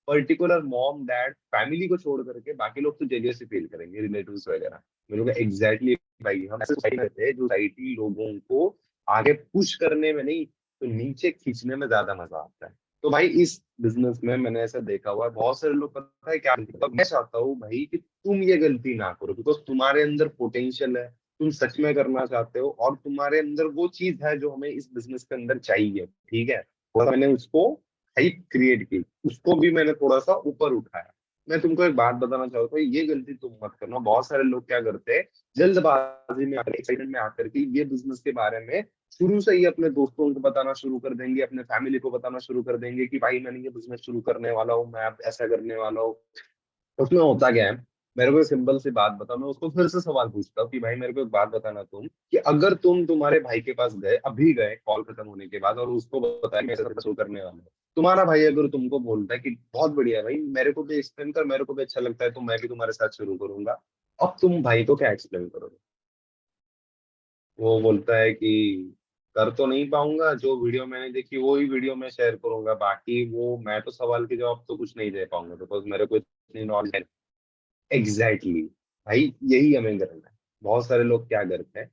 पर्टिकुलर मॉम डैड फैमिली को छोड़ करके बाकी लोग तो जेलियस फील करेंगे, रिलेटिव्स वगैरह। मेरे को एग्जैक्टली भाई, हम ऐसे सोसाइटी रहते हैं जो सोसाइटी लोगों को आगे पुश करने में नहीं तो नीचे खींचने में ज्यादा मजा आता है। तो भाई इस बिजनेस में मैंने ऐसा देखा हुआ है, बहुत सारे लोग पता है क्या, तो मैं चाहता हूँ भाई कि तुम ये गलती ना करो, बिकॉज तुम्हारे अंदर पोटेंशियल है, तुम सच में करना चाहते हो, और तुम्हारे अंदर वो चीज है जो हमें इस बिजनेस के अंदर चाहिए, ठीक है। और मैंने उसको हाइप क्रिएट की, उसको भी मैंने थोड़ा सा ऊपर उठाया। मैं तुमको एक बात बताना चाहता हूँ, ये गलती तुम मत करना। बहुत सारे लोग क्या करते हैं, जल्दबाजी में आकर, एक्साइटमेंट में आकर के ये बिजनेस के बारे में शुरू से ही अपने दोस्तों को बताना शुरू कर देंगे, अपने फैमिली को बताना शुरू कर देंगे कि भाई मैंने ये बिजनेस शुरू करने वाला हूँ, मैं अब ऐसा करने वाला हूँ। उसमें होता क्या है, मेरे को सिंपल सी बात बताओ, मैं उसको फिर से सवाल पूछता हूँ कि भाई मेरे को एक बात बताना तुम, कि अगर तुम तुम्हारे भाई के पास गए, अभी गए कॉल खत्म होने के बाद, और उसको बताया मैं ऐसा शुरू करने वाला हूँ, तुम्हारा भाई अगर तुमको बोलता है कि बहुत बढ़िया है भाई, मेरे को भी एक्सप्लेन कर, मेरे को भी अच्छा लगता है, तो मैं भी तुम्हारे साथ शुरू करूंगा, अब तुम भाई को क्या एक्सप्लेन करोगे? वो बोलता है कि कर तो नहीं पाऊंगा, जो वीडियो मैंने देखी वो ही वीडियो में शेयर करूंगा, बाकी वो मैं तो सवाल के जवाब तो कुछ नहीं दे पाऊंगा, बिकॉज मेरे को इतनी नॉलेज है। एग्जैक्टली भाई, यही हमें करना है। बहुत सारे लोग क्या करते हैं,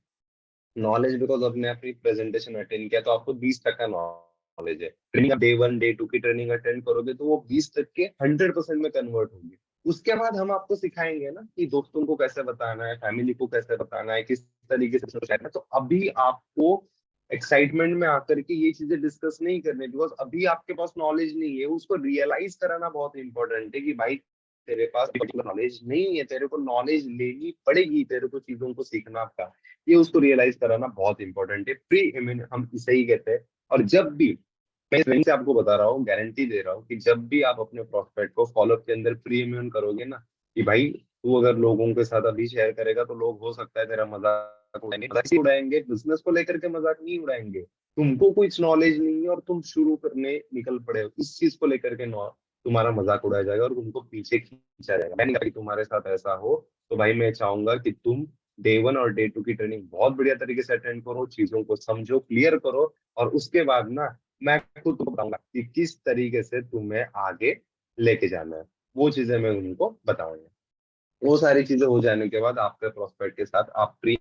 नॉलेज बिकॉज आपने अपनी प्रेजेंटेशन अटेंड किया तो आपको 20 टका नॉलेज है, ट्रेनिंग डे 1 डे 2 की ट्रेनिंग अटेंड करोगे तो वो 20 तक के 100% में कन्वर्ट होगी। उसके बाद हम आपको सिखाएंगे ना कि दोस्तों को कैसे बताना है, फैमिली को कैसे बताना है, किस तरीके से समझाना है। तो अभी आपको एक्साइटमेंट में आकर के ये चीजें डिस्कस नहीं करनी, बिकॉज अभी आपके पास नॉलेज नहीं है, उसको रियलाइज कराना बहुत इंपॉर्टेंट है कि भाई तेरे पास नॉलेज नहीं है, तेरे को नॉलेज लेनी पड़ेगी, तेरे को चीजों को सीखना था, ये उसको रियलाइज कराना बहुत इंपॉर्टेंट है। प्री इम्यून हम इसे ही कहते हैं। और जब भी, मैं ट्रेनिंग से आपको बता रहा हूँ, गारंटी दे रहा हूँ कि जब भी आप अपने प्रोस्पेक्ट को फॉलोअप के अंदर प्री इम्यून करोगे ना, कि भाई तू अगर लोगों के साथ अभी शेयर करेगा तो लोग हो सकता है तेरा मजाक उड़ाएंगे, मजाक ही उड़ाएंगे, बिजनेस को लेकर के मजाक नहीं उड़ाएंगे। तुमको कुछ नॉलेज नहीं है और तुम शुरू करने निकल पड़े हो, इस चीज को लेकर के तुम्हारा मजाक उड़ाया जाएगा और तुमको पीछे खींचा जाएगा। मैं नहीं चाहता कि तुम्हारे साथ ऐसा हो। तो भाई मैं चाहूंगा कि तुम डे 1 और डे 2 की ट्रेनिंग बहुत बढ़िया तरीके से अटेंड करो, चीजों को समझो, क्लियर करो, और उसके बाद ना मैं खुद तुमको बताऊंगा कि किस तरीके से तुम्हें आगे लेके जाना है। वो चीजें मैं उनको बताऊंगा। वो सारी चीजें हो जाने के बाद आपके प्रोस्पेक्ट के साथ आप प्री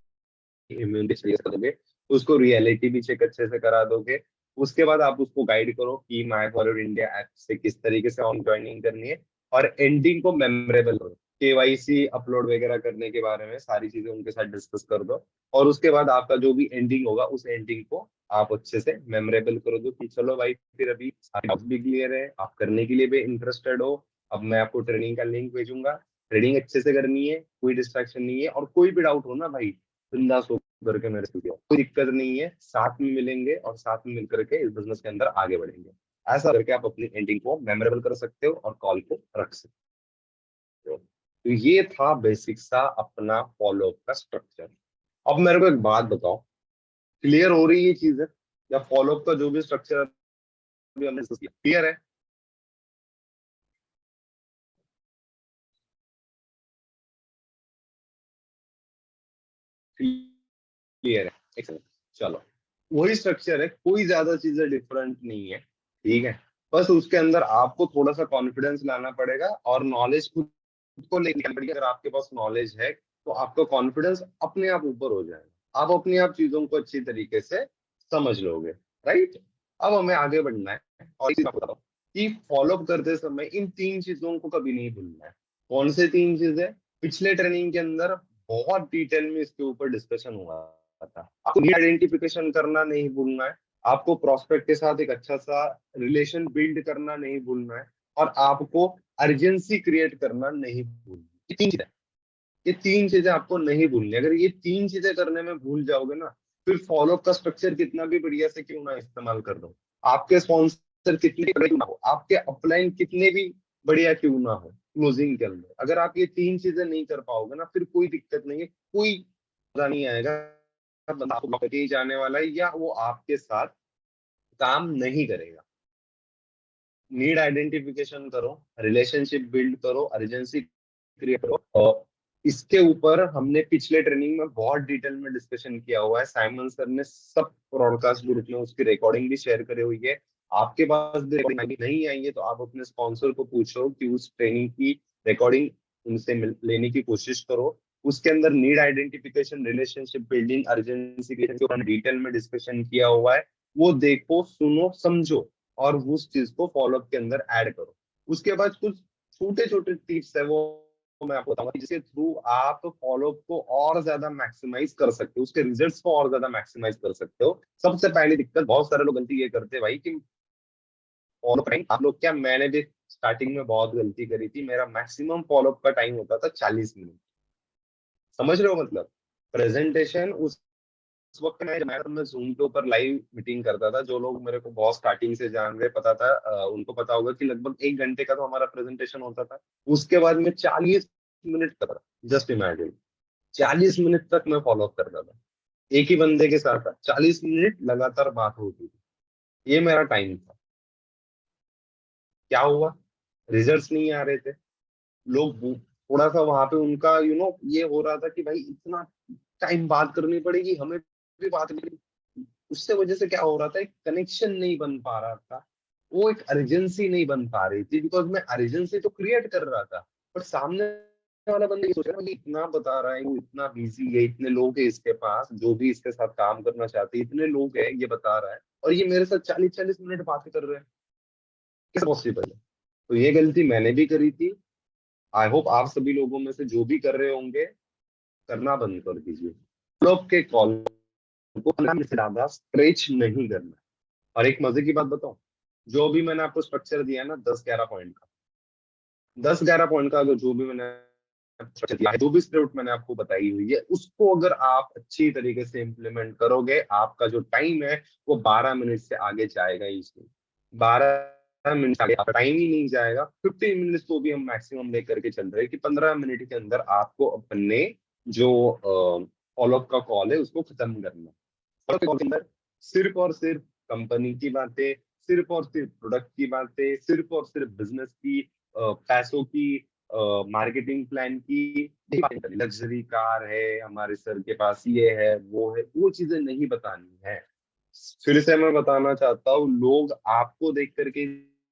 इम्यूनिटी चेक करोगे, उसको रियलिटी भी चेक अच्छे से करा दोगे। उसके बाद आप उसको गाइड करो कि माय फॉरवर्ड इंडिया ऐप से किस तरीके से ऑन ज्वाइनिंग करनी है, और एंडिंग को मेमोरेबल करो। केवाईसी अपलोड वगैरह करने के बारे में सारी चीजें उनके साथ डिस्कस कर दो, और उसके बाद आपका जो भी एंडिंग होगा उस एंडिंग को आप अच्छे से मेमोरेबल करो दो कि चलो भाई फिर अभी डाउट्स भी क्लियर है, आप करने के लिए भी इंटरेस्टेड हो। अब मैं आपको ट्रेनिंग का लिंक भेजूंगा, ट्रेनिंग अच्छे से करनी है, कोई डिस्ट्रैक्शन नहीं है, और कोई भी डाउट हो ना भाई बिंदास करके मेरे से पूछो, कोई दिक्कत नहीं है, साथ में मिलेंगे और साथ में मिलकर के इस बिजनेस के अंदर आगे बढ़ेंगे। ऐसा करके आप अपनी एंडिंग को मेमोरेबल कर सकते हो और कॉल को रख सकते हो। तो ये था बेसिक सा अपना फॉलो का स्ट्रक्चर। अब मेरे को एक बात बताओ, क्लियर हो रही है ये चीजें, या फॉलो का जो भी स्ट्रक्चर अभी हमने डिस्कस किया क्लियर है? क्लियर है, एक्सेलेंट। चलो, वही स्ट्रक्चर है, कोई ज्यादा चीजें डिफरेंट नहीं है, ठीक है। बस उसके अंदर आपको थोड़ा सा कॉन्फिडेंस लाना पड़ेगा और नॉलेज खुद को लेनी पड़ेगी। अगर आपके पास नॉलेज है तो आपका कॉन्फिडेंस अपने आप ऊपर हो जाएगा, आप अपने आप चीजों को अच्छी तरीके से समझ लोगे, राइट। अब हमें आगे बढ़ना है, और एक चीज आपको बताओ कि फॉलो अप करते समय इन 3 चीजों को कभी नहीं भूलना है। कौन से 3 चीजें? पिछले ट्रेनिंग के अंदर बहुत डिटेल में इसके ऊपर डिस्कशन हुआ था। आपको नीड आइडेंटिफिकेशन करना नहीं भूलना है, आपको प्रोस्पेक्ट के साथ एक अच्छा सा रिलेशन बिल्ड करना नहीं भूलना है, और आपको अर्जेंसी क्रिएट करना नहीं भूलना। ये 3 चीजें आपको नहीं भूलनी। अगर ये 3 चीजें करने में भूल जाओगे ना, फिर फॉलो का स्ट्रक्चर कितना भी बढ़िया से क्यों ना इस्तेमाल कर दो, आपके स्पॉन्सर कितने बड़े क्यों ना हो, आपके अपलाइन कितने भी बढ़िया क्यों ना हो, क्लोजिंग के अंदर अगर आप ये 3 चीजें नहीं कर पाओगे ना, फिर कोई दिक्कत नहीं है, कोई मजा नहीं आएगा। बंदा आपको block करके ही जाने वाला है, या वो आपके साथ काम नहीं करेगा। नीड आइडेंटिफिकेशन करो, रिलेशनशिप बिल्ड करो, अर्जेंसी क्रिएट करो, और इसके ऊपर हमने पिछले ट्रेनिंग में बहुत डिटेल में डिस्कशन किया हुआ है। साइमन सर ने सब ब्रॉडकास्ट ग्रुप में उसकी रिकॉर्डिंग भी शेयर करी हुई है। आपके पास भी recording नहीं आई है तो आप अपने स्पॉन्सर को पूछो कि उस ट्रेनिंग की रिकॉर्डिंग उनसे लेने की कोशिश करो। उसके अंदर need identification, relationship building, urgency creation के ऊपर डिटेल में डिस्कशन किया हुआ है। वो देखो, सुनो, समझो, और उस चीज को फॉलोअप के अंदर ऐड करो। उसके बाद कुछ छोटे छोटे टिप्स है, वो मैं आपको बताऊंगा जिसके थ्रू आप फॉलोअप को और ज्यादा मैक्सिमाइज कर सकते हो, उसके रिजल्ट्स को और ज्यादा मैक्सिमाइज कर सकते हो। सबसे पहली दिक्कत, बहुत सारे लोग गलती ये करते हैं भाई कि फॉलो करें आप लोग क्या, मैंने भी स्टार्टिंग में बहुत गलती करी थी। मेरा मैक्सिमम फॉलोअप का टाइम होता था 40 मिनट। समझ रहे हो मतलब? प्रेजेंटेशन उस वक्त मैं जूम के ऊपर लाइव मीटिंग करता था। जो लोग मेरे को बहुत स्टार्टिंग से जान रहे, पता था, उनको पता होगा कि लगभग 1 घंटे का तो हमारा प्रेजेंटेशन होता था। उसके बाद में 40 मिनट कर रहा, जस्ट इमेजिन, 40 मिनट तक मैं फॉलो अप करता था एक ही बंदे के साथ, 40 मिनट लगातार बात होती थी। ये मेरा टाइम था। क्या हुआ? रिजल्ट्स नहीं आ रहे थे। लोग थोड़ा सा वहां पे उनका ये हो रहा था कि भाई इतना टाइम बात करनी पड़ेगी, हमें भी बात करनी। उससे वजह से क्या हो रहा था, एक कनेक्शन नहीं बन पा रहा था, वो एक अर्जेंसी नहीं बन पा रही थी, बिकॉज मैं अर्जेंसी तो क्रिएट कर रहा था, पर सामने वाला बंदा ये सोच रहा है कि इतना बता रहा है, वो इतना बिजी है, इतने लोग हैं इसके पास जो भी इसके साथ काम करना चाहते हैं, इतने लोग हैं ये बता रहा है, और ये मेरे साथ 40-40 मिनट बातें कर रहे हैं, कैसे पॉसिबल है? तो ये गलती मैंने भी करी थी। आई होप आप सभी लोगों में से जो भी कर रहे होंगे, करना बंद कर दीजिए। लोग के कॉल को 15 मिनट से ज्यादा स्ट्रेच नहीं करना। और एक मजे की बात बताऊं, जो भी मैंने आपको स्ट्रक्चर दिया है ना, 10-11 पॉइंट का, 10-11 पॉइंट का, अगर जो भी मैंने structure दिया है, जो भी स्क्रिप्ट मैंने आपको बताई हुई है, उसको अगर आप अच्छी तरीके से इम्प्लीमेंट करोगे, आपका जो टाइम है वो 12 मिनट से आगे जाएगा ही। 12 मिनट आगे आपका टाइम ही नहीं जाएगा। 15 मिनट तो भी हम मैक्सिमम लेकर के चल रहे हैं कि 15 मिनट के अंदर आपको अपने जो फॉलोअप का कॉल है उसको खत्म करना है। follow-up call के अंदर सिर्फ और सिर्फ कंपनी की बातें, सिर्फ और सिर्फ प्रोडक्ट की बातें, सिर्फ और सिर्फ बिजनेस की, पैसों की, मार्केटिंग प्लान की, लग्जरी कार है हमारे सर के पास, ये है वो चीजें नहीं बतानी है। फिर से मैं बताना चाहता हूँ, लोग आपको देख करके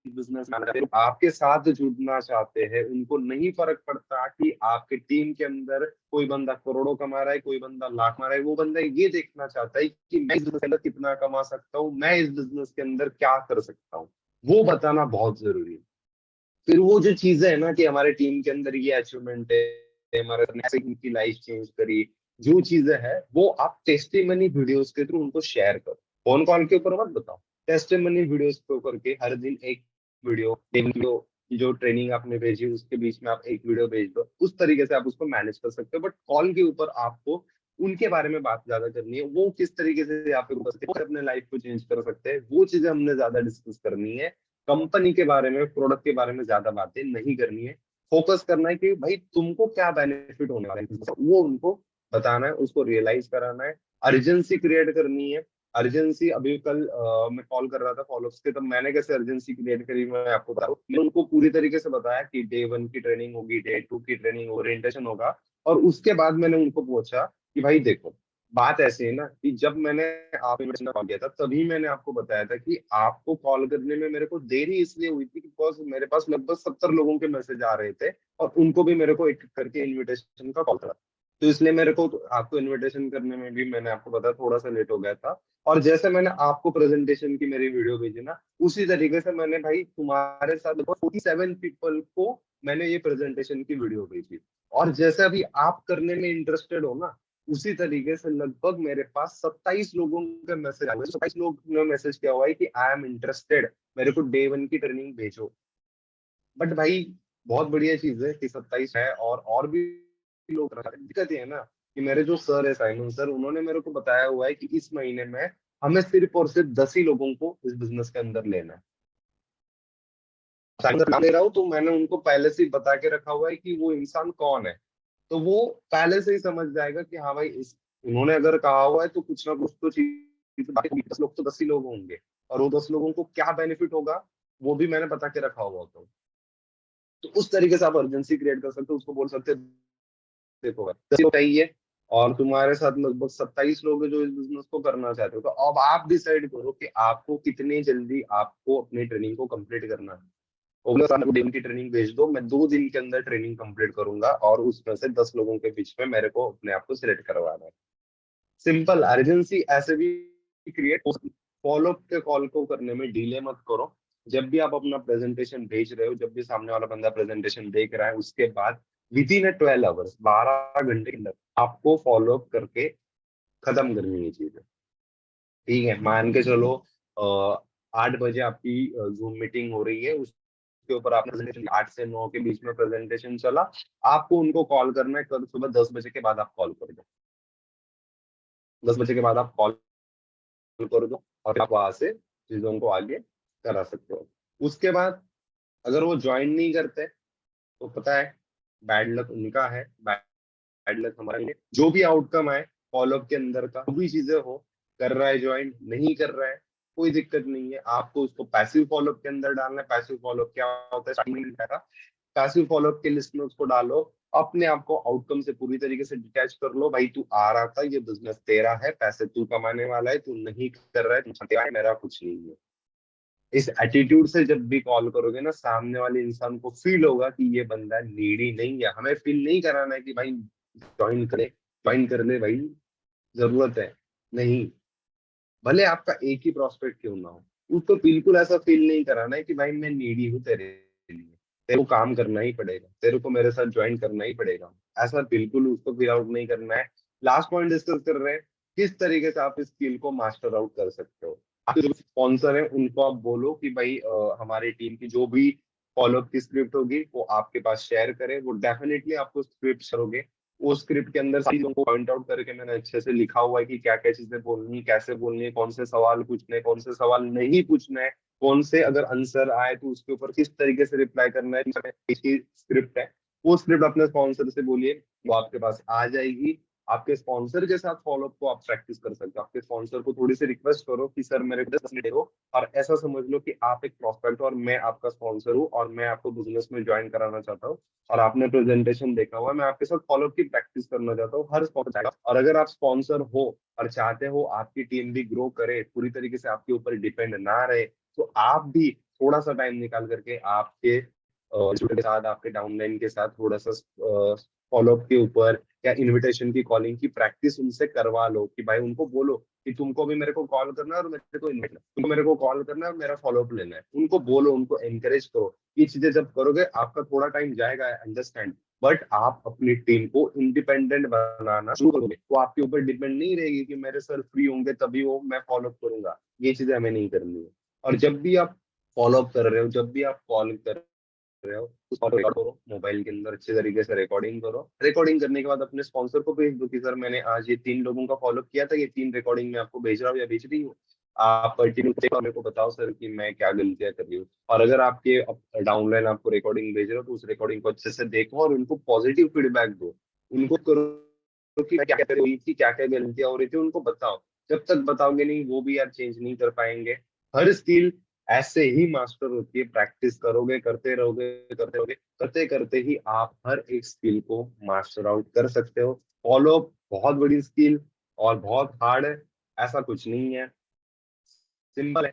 बिजनेस मैनेजर आपके साथ जुड़ना चाहते हैं। उनको नहीं फर्क पड़ता कि आपके टीम के अंदर कोई बंदा करोड़ों कमा रहा है, कोई बंदा लाख कमा रहा है। वो बंदा ये देखना चाहता है कि मैं इस बिजनेस के अंदर कितना कमा सकता हूँ, मैं इस बिजनेस के अंदर क्या कर सकता हूँ। वो बताना बहुत जरूरी है। फिर वो जो चीजें है ना कि हमारे टीम के अंदर ये अचीवमेंट है, हमारे ऐसे की लाइफ चेंज करी, जो चीजें है वो आप टेस्टिमनी वीडियोस के थ्रू उनको शेयर करो। फोन कॉल के ऊपर मत बताओ, टेस्टिमनी वीडियोस को करके हर दिन एक वीडियो जो ट्रेनिंग आपने भेजी उसके बीच में आप एक वीडियो भेज दो। उस तरीके से आप उसको मैनेज कर सकते हो। बट कॉल के ऊपर आपको उनके बारे में बात ज्यादा करनी है, वो किस तरीके से आप अपने लाइफ को चेंज कर सकते हैं, वो चीजें हमने ज्यादा डिस्कस करनी है। कंपनी के बारे में, प्रोडक्ट के बारे में ज्यादा बातें नहीं करनी है। फोकस करना है कि भाई तुमको क्या बेनिफिट होने वाला है, वो उनको बताना है, उसको रियलाइज कराना है। अर्जेंसी क्रिएट करनी है। अर्जेंसी अभी कल मैं कॉल कर रहा था फॉलोअप्स के, तब मैंने कैसे अर्जेंसी क्रिएट करी मैं आपको बता रहा हूँ। मैंने उनको पूरी तरीके से बताया कि डे 1 की ट्रेनिंग होगी, डे 2 की ट्रेनिंग ओरिएंटेशन होगा। और उसके बाद मैंने उनको पूछा कि भाई देखो, बात ऐसी है ना कि जब मैंने आप इन्विटेशन कॉल किया था तभी मैंने आपको बताया था कि आपको कॉल करने में मेरे को देरी इसलिए हुई थी बिकॉज मेरे पास लगभग 70 लोगों के मैसेज आ रहे थे और उनको भी मेरे को एक एक करके इनविटेशन का कॉल करा। तो इसलिए मेरे को आपको इनविटेशन करने में भी मैंने आपको बताया थोड़ा सा लेट हो गया था। और जैसे मैंने आपको प्रेजेंटेशन की मेरी वीडियो भेजी ना, उसी तरीके से मैंने भाई तुम्हारे साथ लगभग 47 पीपल को मैंने ये प्रेजेंटेशन की वीडियो भेजी। और जैसे अभी आप करने में इंटरेस्टेड हो ना, उसी तरीके से लगभग मेरे पास 27 लोगों का मैसेज आया। 27 लोग ने मैसेज किया हुआ है कि आई एम इंटरेस्टेड, मेरे को डे 1 की ट्रेनिंग भेजो। बट भाई बहुत बढ़िया चीज है कि 27 है और भी लोग रखा है। दिक्कत ये है ना कि मेरे जो सर है साइमन सर, उन्होंने मेरे को बताया हुआ है कि इस महीने में हमें सिर्फ और सिर्फ 10 ही लोगों को इस बिजनेस के अंदर लेना है। साइमन सर नाम ले रहा हूँ तो मैंने उनको पहले से ही बता के रखा हुआ है कि वो इंसान कौन है। तो वो पहले से ही समझ जाएगा कि हाँ भाई इस उन्होंने अगर कहा हुआ है तो कुछ ना कुछ तो चीज, बाकी 10 लोग तो 10 ही लोग होंगे। और वो 10 लोगों को क्या बेनिफिट होगा वो भी मैंने बता के रखा हुआ होता है। तो उस तरीके से आप अर्जेंसी क्रिएट कर सकते हो। उसको बोल सकते हैं देखो भाई 10 लोग चाहिए और तुम्हारे साथ लगभग 27 लोग हैं जो इस बिजनेस को करना चाहते हो, तो अब आप डिसाइड करो कि आपको कितनी जल्दी आपको अपनी ट्रेनिंग को कंप्लीट करना है। ओगला साहब को दिन की ट्रेनिंग भेज दो, मैं 2 दिन के अंदर ट्रेनिंग कंप्लीट करूंगा और उसमें से 10 लोगों के बीच में मेरे को अपने आप को सिलेक्ट करवाना है। सिंपल। अर्जेंसी ऐसे भी क्रिएट हो। फॉलो अप के कॉल को करने में डिले मत करो। जब भी आप अपना प्रेजेंटेशन भेज रहे हो, जब भी सामने वाला बंदा प्रेजेंटेशन देख रहा है, उसके बाद विदिन 12 आवर्स, 12 घंटे के अंदर आपको फॉलो अप करके खत्म करनी है चीजें। ठीक है, मान के चलो 8 बजे आपकी जूम मीटिंग हो रही है, उसके ऊपर आपने प्रेजेंटेशन 8 से 9 के बीच में प्रेजेंटेशन चला, आपको उनको कॉल करना है कल सुबह 10 बजे के बाद। आप कॉल कर दो, 10 बजे के बाद आप कॉल कर दो और आप वहां से चीजों को आगे करा सकते हो। उसके बाद अगर वो ज्वाइन नहीं करते तो पता है बैड लक उनका है, बैड लक हमारा नहीं है। जो भी आउटकम आए फॉलोअप के अंदर का, जो भी चीजें हो, कर रहा है ज्वाइन, नहीं कर रहा है, कोई दिक्कत नहीं है। आपको उसको पैसिव फॉलोअप के अंदर डालना है। पैसिव फॉलोअप क्या होता है स्टार्टिंग में बताया, पैसिव फॉलोअप के लिस्ट में उसको डालो। अपने आप को आउटकम से पूरी तरीके से डिटैच कर लो। भाई तू आ रहा था, ये बिजनेस तेरा है, पैसे तू कमाने वाला है, तू नहीं कर रहा है, तू तेरा है, मेरा कुछ नहीं है। इस एटीट्यूड से जब भी कॉल करोगे ना, सामने वाले इंसान को फील होगा कि ये बंदा नीडी नहीं है। हमें फील नहीं कराना है कि भाई ज्वाइन करे, ज्वाइन कर ले भाई, जरूरत है नहीं। भले आपका एक ही प्रोस्पेक्ट क्यों ना हो, उसको बिल्कुल ऐसा फील नहीं कराना है कि भाई मैं नीडी हूँ तेरे लिए, तेरे को काम करना ही पड़ेगा, तेरे को मेरे साथ ज्वाइन करना ही पड़ेगा। ऐसा बिल्कुल उसको फील आउट नहीं करना है। लास्ट पॉइंट डिस्कस कर रहे हैं, किस तरीके से आप इस स्किल को मास्टर आउट कर सकते हो। आपके जो स्पॉन्सर है उनको आप बोलो कि भाई हमारी टीम की जो भी फॉलोअप की स्क्रिप्ट होगी वो आपके पास शेयर करें। वो डेफिनेटली आपको स्क्रिप्ट करोगे, वो स्क्रिप्ट के अंदर सारी चीजों को पॉइंट आउट करके मैंने अच्छे से लिखा हुआ है कि क्या क्या चीजें बोलनी है, कैसे बोलनी है, कौन से सवाल पूछने हैं, कौन से सवाल नहीं पूछने हैं, कौन से अगर आंसर आए तो उसके ऊपर किस तरीके से रिप्लाई करना है। स्क्रिप्ट है, वो स्क्रिप्ट अपने स्पॉन्सर से बोलिए, वो आपके पास आ जाएगी। आपके स्पॉन्सर के साथ फॉलोअप को आप प्रैक्टिस कर सकते हो। आपके स्पॉन्सर को थोड़ी सी रिक्वेस्ट करो कि सर मेरे को 10 मिनट दो, और ऐसा समझ लो कि आप एक प्रॉस्पेक्ट हो और मैं आपका स्पॉन्सर हूँ और मैं आपको बिजनेस में ज्वाइन कराना चाहता हूँ, और आपने प्रेजेंटेशन देखा हुआ है, मैं आपके साथ फॉलोअप की प्रैक्टिस करना चाहता हूँ। हर स्पॉन्सर, और अगर आप स्पॉन्सर हो और चाहते हो आपकी टीम भी ग्रो करे, पूरी तरीके से आपके ऊपर डिपेंड ना रहे, तो आप भी थोड़ा सा टाइम निकाल करके आपके स्टूडेंट के साथ, आपके डाउनलाइन के साथ थोड़ा सा फॉलोअप के ऊपर या इनविटेशन की कॉलिंग की प्रैक्टिस उनसे करवा लो। कि भाई उनको बोलो कि तुमको भी मेरे को कॉल करना है और मेरे को इन्वाइट, तुमको मेरे को कॉल करना है और मेरा फॉलोअप लेना है। उनको बोलो, उनको एनकरेज करो। ये चीजें जब करोगे आपका थोड़ा टाइम जाएगा, अंडरस्टैंड, बट आप अपनी टीम को इंडिपेंडेंट बनाना शुरू करोगे। वो आपके ऊपर डिपेंड नहीं रहेगी कि मेरे सर फ्री होंगे तभी वो मैं फॉलोअप करूंगा। ये चीजें हमें नहीं करनी है। और जब भी आप फॉलोअप कर रहे हो, जब भी आप कॉल कर रहे हो, उसको रिकॉर्ड करो मोबाइल के अंदर, अच्छे तरीके से रिकॉर्डिंग करो। रिकॉर्डिंग करने के बाद अपने स्पॉन्सर को भेज दो कि सर मैंने आज ये 3 लोगों का फॉलो किया था, ये 3 रिकॉर्डिंग मैं आपको भेज रहा हूँ या भेज रही हूँ, आप कंटिन्यू मेरे को बताओ सर कि मैं क्या गलतियां कर रही हूँ। और अगर आपके डाउनलाइन आपको रिकॉर्डिंग भेज रहे हो तो उस रिकॉर्डिंग को अच्छे से देखो और उनको पॉजिटिव फीडबैक दो। उनको करो कि क्या क्या हुई थी, क्या क्या गलतियां हो रही थी, उनको बताओ। जब तक बताओगे नहीं, वो भी यार चेंज नहीं कर पाएंगे। हर स्किल ऐसे ही मास्टर होती है, प्रैक्टिस करोगे, करते रहोगे, करते रहोगे, करते करते ही आप हर एक स्किल को मास्टर आउट कर सकते हो। फॉलो बहुत बड़ी स्किल और बहुत हार्ड है, ऐसा कुछ नहीं है, सिंपल है,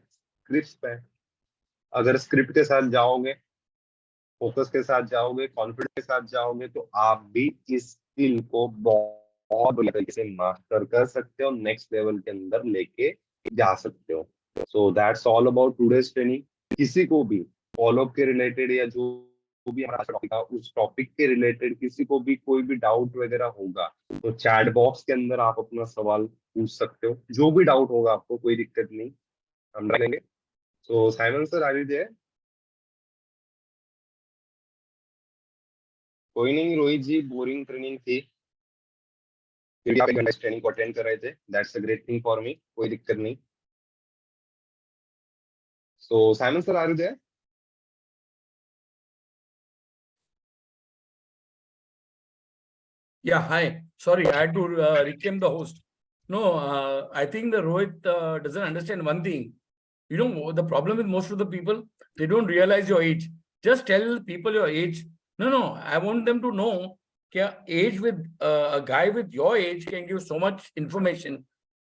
क्रिस्प है। अगर स्क्रिप्ट के साथ जाओगे, फोकस के साथ जाओगे, कॉन्फिडेंस के साथ जाओगे, तो आप भी इस स्किल को बहुत बढ़िया तरीके से मास्टर कर सकते हो, नेक्स्ट लेवल के अंदर लेके जा सकते हो। So that's all about today's training. किसी को भी फॉलोअप के रिलेटेड या जो भी हमारा टॉपिक था उस टॉपिक के रिलेटेड किसी को भी कोई भी डाउट वगैरह होगा तो चैट बॉक्स के अंदर आप अपना सवाल पूछ सकते हो। जो भी डाउट होगा आपको, कोई दिक्कत नहीं, हम रहेंगे। So Simon sir, are you there? कोई नहीं रोहित जी, बोरिंग ट्रेनिंग थी, फिर भी आप एक घंटा इस ट्रेनिंग को अटेंड कर रहे थे, that's a great thing for me, कोई दिक्कत नहीं। So Simon sir, are you there? Yeah, hi. Sorry, I had to reclaim the host. No, I think the Rohit doesn't understand one thing. You know, the problem with most of the people, they don't realize your age. Just tell people your age. No, I want them to know that age with a guy with your age can give so much information.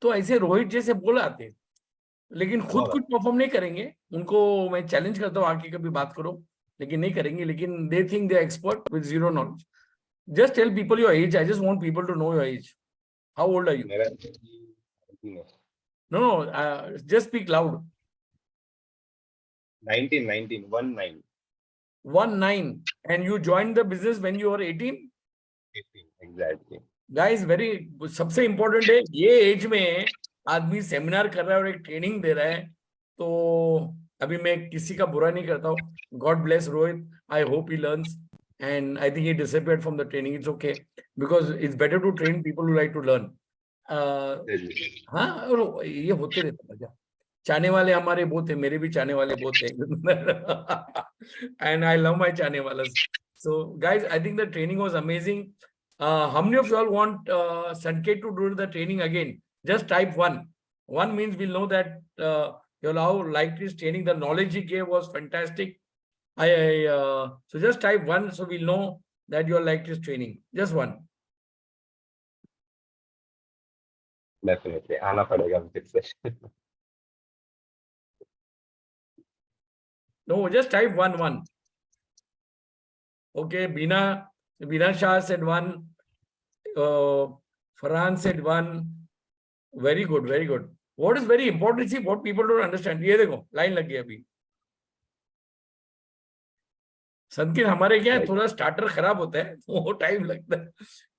तो ऐसे रोहित जैसे बोल आते, लेकिन खुद कुछ perform नहीं करेंगे। उनको मैं चैलेंज करता हूँ आके कभी बात करो, लेकिन नहीं करेंगे। लेकिन they think they expert with zero knowledge. Just tell people your age. I just want people to know your age. How old are you? मेरा No, just speak loud. 19 19 19. And you joined the business when you were 18? Exactly. Guys, very सबसे important है ये as में आदमी seminar कर रहा है और एक ट्रेनिंग दे रहा है। तो अभी मैं किसी का बुरा नहीं करता हूँ। God bless Rohit. I hope he learns. And I think he disappeared from the training. It's okay because it's better to train people who like to learn. हाँ, और ये होते रहता है। चाहने वाले हमारे बहुत है, मेरे भी चाहने वाले बहुत है। And I love my चाहने वाले. So guys, I think the training was amazing. How many of you all want Sanket to do the training again? Just type 1. 1 means we'll know that you all liked his training. The knowledge he gave was fantastic. So just type 1 so we'll know that you all liked his training. Just 1. Definitely आना पड़ेगा फिर से। No, just type 1. Okay, Bina Shah said 1. Farhan said 1. Very good, very good. What is very important, see what people don't understand. ये देखो line लग गई अभी। संकेत हमारे क्या है, थोड़ा स्टार्टर खराब होता है, वो टाइम लगता है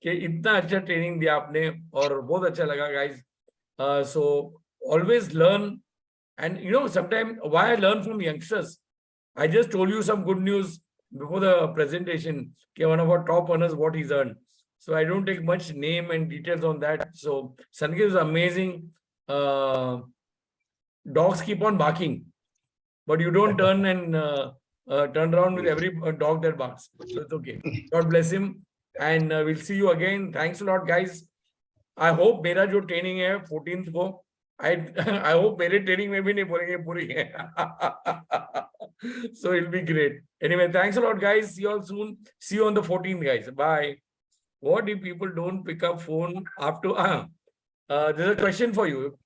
कि इतना अच्छा ट्रेनिंग दिया आपने और बहुत अच्छा लगा guys. So always learn, and you know sometimes why I learn from youngsters. I just told you some good news before the presentation. One of our top earners, what he's earned. So I don't take much name and details on that. So Sanket is amazing. Dogs keep on barking, but you don't turn and turn around with every dog that barks. So it's okay. God bless him. And we'll see you again. Thanks a lot, guys. I hope मेरा जो training है 14th को I hope मेरे training में भी नहीं बोलेंगे पूरी है. So it'll be great. Anyway, thanks a lot, guys. See you all soon. See you on the 14th, guys. Bye. What if people don't pick up phone after? There's a question for you.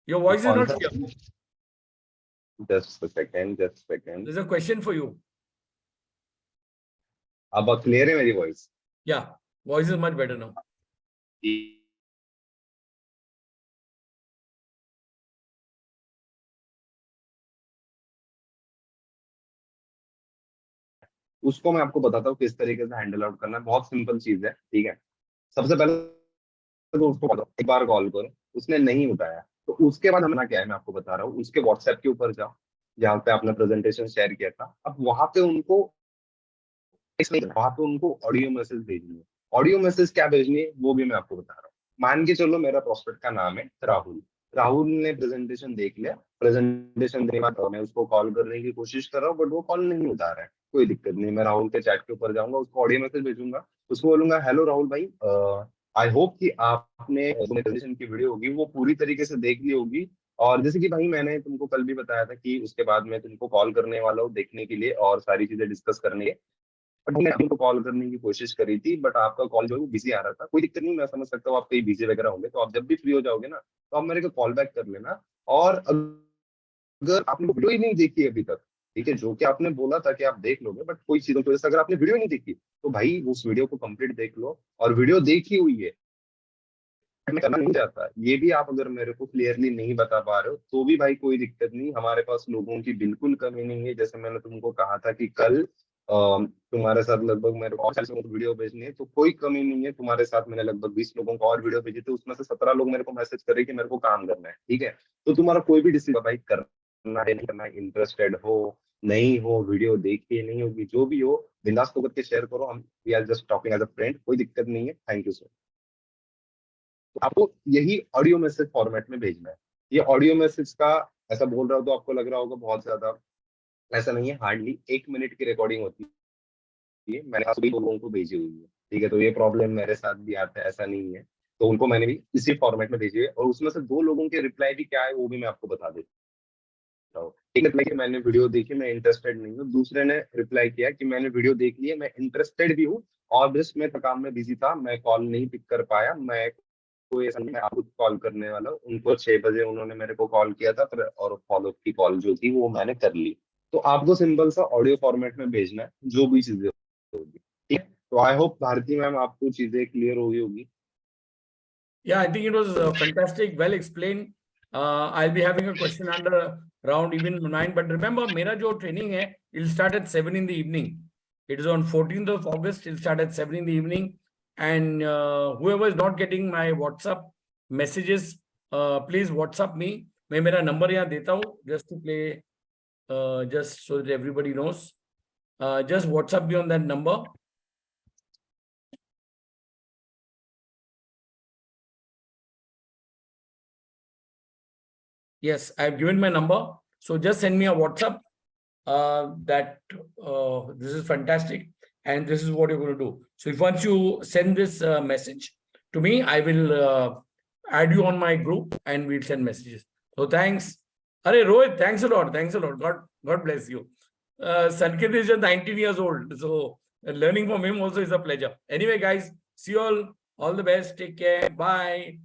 Your voice is not clear. Just a second. There's a question for you. अब clear है मेरी voice? Yeah, voice is much better now. उसको मैं आपको बताता हूँ किस तरीके से हैंडल आउट करना है। बहुत सिंपल चीज है, ठीक है। सबसे पहले तो उसको एक बार कॉल करो, उसने नहीं उठाया तो उसके बाद हमने क्या है, मैं आपको बता रहा हूँ। उसके व्हाट्सएप के ऊपर जाओ जहाँ पे आपने प्रेजेंटेशन शेयर किया था। अब वहां पे उनको ऑडियो मैसेज भेजनी है। ऑडियो मैसेज क्या भेजनी है वो भी मैं आपको बता रहा हूँ। मान के चलो मेरा प्रोस्पेक्ट का नाम है राहुल। राहुल ने प्रेजेंटेशन देख लिया, प्रेजेंटेशन देने के बाद मैं उसको कॉल करने की कोशिश कर रहा हूँ बट वो कॉल नहीं उठा रहा है। कोई दिक्कत नहीं, मैं राहुल के चैट के ऊपर जाऊंगा, उसको ऑडियो मैसेज भेजूंगा, उसको बोलूंगा हेलो राहुल भाई, आई होप कि आपने प्रेजेंटेशन की वीडियो होगी वो पूरी तरीके से देख ली होगी। और जैसे कि भाई मैंने तुमको कल भी बताया था कि उसके बाद मैं तुमको कॉल करने वाला हूँ देखने के लिए और सारी चीजें डिस्कस करने के। बट मैंने आपको कॉल करने की कोशिश करी थी बट आपका कॉल जो है वो बिजी आ रहा था। कोई दिक्कत नहीं, मैं समझ सकता हूँ आप कहीं बिजी वगैरह होंगे, तो आप जब भी फ्री हो जाओगे ना तो आप मेरे को कॉल बैक कर लेना। और अगर आपने वीडियो ही नहीं देखी अभी तक, ठीक है, जो कि आपने बोला था कि आप देख लोगे बट कोई चीजों की वजह से अगर आपने वीडियो नहीं देखी तो भाई उस वीडियो को कंप्लीट देख लो। और वीडियो देखी हुई है, मैं करना नहीं चाहता, ये भी आप अगर मेरे को क्लियरली नहीं बता पा रहे हो तो भी भाई कोई दिक्कत नहीं, हमारे पास लोगों की बिल्कुल कमी नहीं है। जैसे मैंने तुमको कहा था कि कल तुम्हारे साथ लगभग मेरे को 40 लोगों को वीडियो भेजनी है, तो कोई कमी नहीं है। तुम्हारे साथ मैंने लगभग 20 लोगों को और वीडियो भेजी थी, उसमें से 17 लोग मेरे को मैसेज करे कि मेरे को काम करना है, ठीक है। तो तुम्हारा कोई भी डिसीजन भाई करना है नहीं करना है, इंटरेस्टेड हो नहीं हो, वीडियो देखिए नहीं होगी, जो भी हो बिंदास होकर के शेयर करो। हम we are just talking as a friend, कोई दिक्कत नहीं है। Thank you sir. आपको यही ऑडियो मैसेज फॉर्मेट में भेजना है। ये ऑडियो मैसेज का ऐसा बोल रहा हूँ तो आपको लग रहा होगा बहुत ज्यादा, ऐसा नहीं है। हार्डली 1 मिनट की रिकॉर्डिंग होती है, मैंने सभी लोगों को भेजी हुई है, ठीक है। तो ये प्रॉब्लम मेरे साथ भी आता है, ऐसा नहीं है। तो उनको मैंने भी इसी फॉर्मेट में भेजी है और उसमें से 2 लोगों के रिप्लाई भी क्या है वो भी मैं आपको बता देता हूँ। एक ने रिप्लाई किया मैंने वीडियो देखी, मैं इंटरेस्टेड नहीं हूँ। दूसरे ने रिप्लाई किया कि मैंने वीडियो देख ली है, मैं इंटरेस्टेड भी हूँ और जस्ट मैं काम में बिजी था, मैं कॉल नहीं पिक कर पाया। मैं कोई ऐसा नहीं, मैं आपको कॉल करने वाला हूँ। उनको 6 बजे उन्होंने मेरे को कॉल किया था पर और फॉलो की कॉल जो थी वो मैंने कर ली। तो आपको सिंपल सा ऑडियो फॉर्मेट में भेजना है जो भी चीजें होगी, ठीक है। तो आई होप भारती मैम आपको चीजें क्लियर हो गई होगी। Yeah, I think it was fantastic, well explained. I'll be having a question under round even 9. But remember, मेरा जो training है, it'll start at 7 in the evening. It is on 14th of August. It'll start at 7 in the evening. And whoever is not getting my WhatsApp messages, please WhatsApp me. मैं मेरा number यहाँ देता हूँ just to play, just so that everybody knows. Just WhatsApp me on that number. Yes, I've given my number. So just send me a WhatsApp that this is fantastic and this is what you're going to do. So if once you send this message to me, I will add you on my group and we'll send messages. So thanks. Arey Rohit, thanks a lot. Thanks a lot. God bless you. Sanket is just 19 years old. So learning from him also is a pleasure. Anyway, guys, see you all. All the best. Take care. Bye.